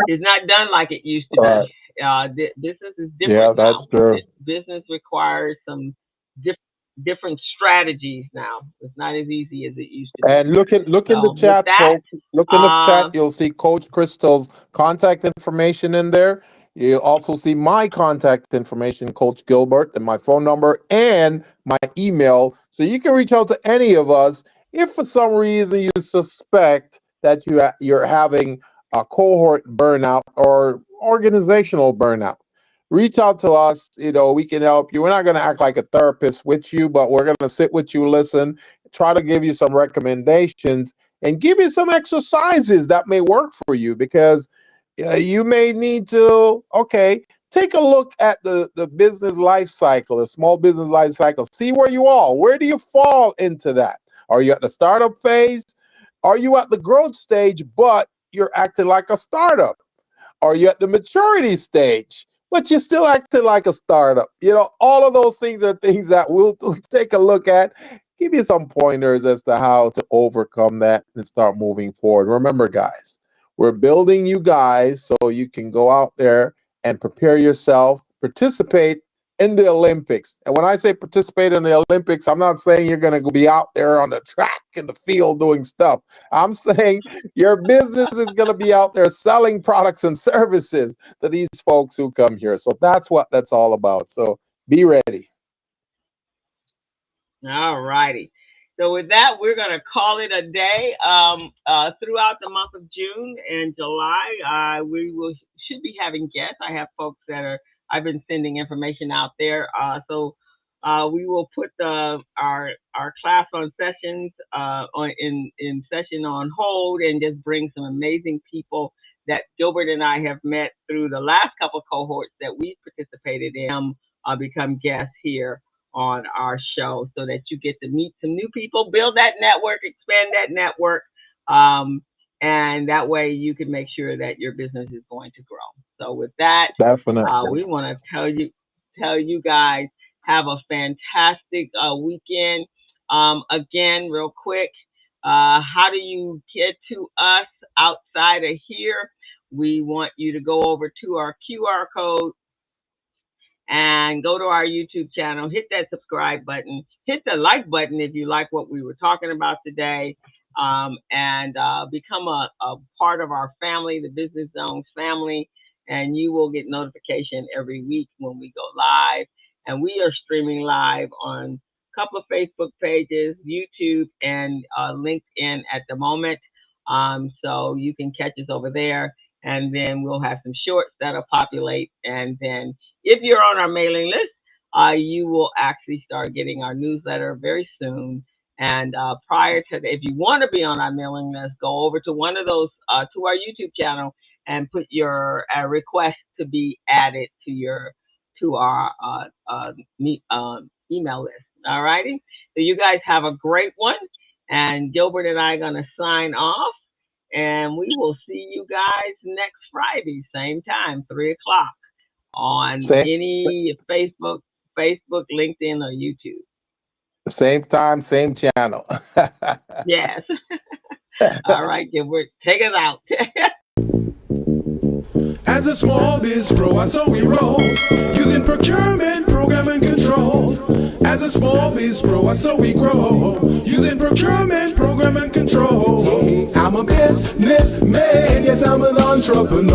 S1: is not done like it used to be.
S3: Right.
S1: Business is
S3: Yeah,
S1: different now.
S3: that's true.
S1: Business requires some diff- different strategies now. It's not as easy as it used to be.
S3: And look in the
S1: So with
S3: chat,
S1: that,
S3: folks. Look in the chat.
S1: uh,
S3: You'll see Coach Crystal's contact information in there. You'll also see my contact information, Coach Gilbert, and my phone number and my email. So you can reach out to any of us if for some reason you suspect that you're having a cohort burnout or organizational burnout. Reach out to us. We can help you. We're not going to act like a therapist with you, but we're going to sit with you, listen, try to give you some recommendations and give you some exercises that may work for you, because you may need to, okay, take a look at the business life cycle, the small business life cycle. See where you are. Where do you fall into that? Are you at the startup phase? Are you at the growth stage, but you're acting like a startup? Are you at the maturity stage, but you're still acting like a startup? All of those things are things that we'll take a look at, give you some pointers as to how to overcome that and start moving forward. Remember, guys, we're building you guys so you can go out there and prepare yourself, participate in the Olympics. And when I say participate in the Olympics, I'm not saying you're going to be out there on the track in the field doing stuff. I'm saying your business is going to be out there selling products and services to these folks who come here. So that's what that's all about. So be ready.
S1: All righty. So with that, we're going to call it a day. Throughout the month of June and July, we will should be having guests. I have folks that are I've been sending information out there. So we will put our class on sessions in session on hold and just bring some amazing people that Gilbert and I have met through the last couple cohorts that we participated in. Become guests here on our show so that you get to meet some new people, build that network, expand that network, and that way you can make sure that your business is going to grow. So with that,
S3: Definitely.
S1: we want to tell you guys have a fantastic weekend. Again, real quick, how do you get to us outside of here? We want you to go over to our QR code and go to our YouTube channel, hit that subscribe button, hit the like button if you like what we were talking about today, and become a part of our family, the Business Zone family, and you will get notification every week when we go live. And we are streaming live on a couple of Facebook pages, YouTube, and LinkedIn at the moment. So you can catch us over there, and then we'll have some shorts that'll populate, and then if you're on our mailing list, you will actually start getting our newsletter very soon. And prior to that, if you want to be on our mailing list, go over to one of those, to our YouTube channel and put your request to be added to our email list. All righty. So you guys have a great one. And Gilbert and I are going to sign off. And we will see you guys next Friday, same time, 3 o'clock on
S3: Same,
S1: any Facebook, LinkedIn, or YouTube.
S3: same time, same channel.
S1: Yes. All right, Gilbert, take us out.
S2: As a small biz pro, I saw we roll, using procurement, program and control. As a small biz pro, I saw we grow, using procurement, program and control. I'm a businessman, yes, I'm an entrepreneur.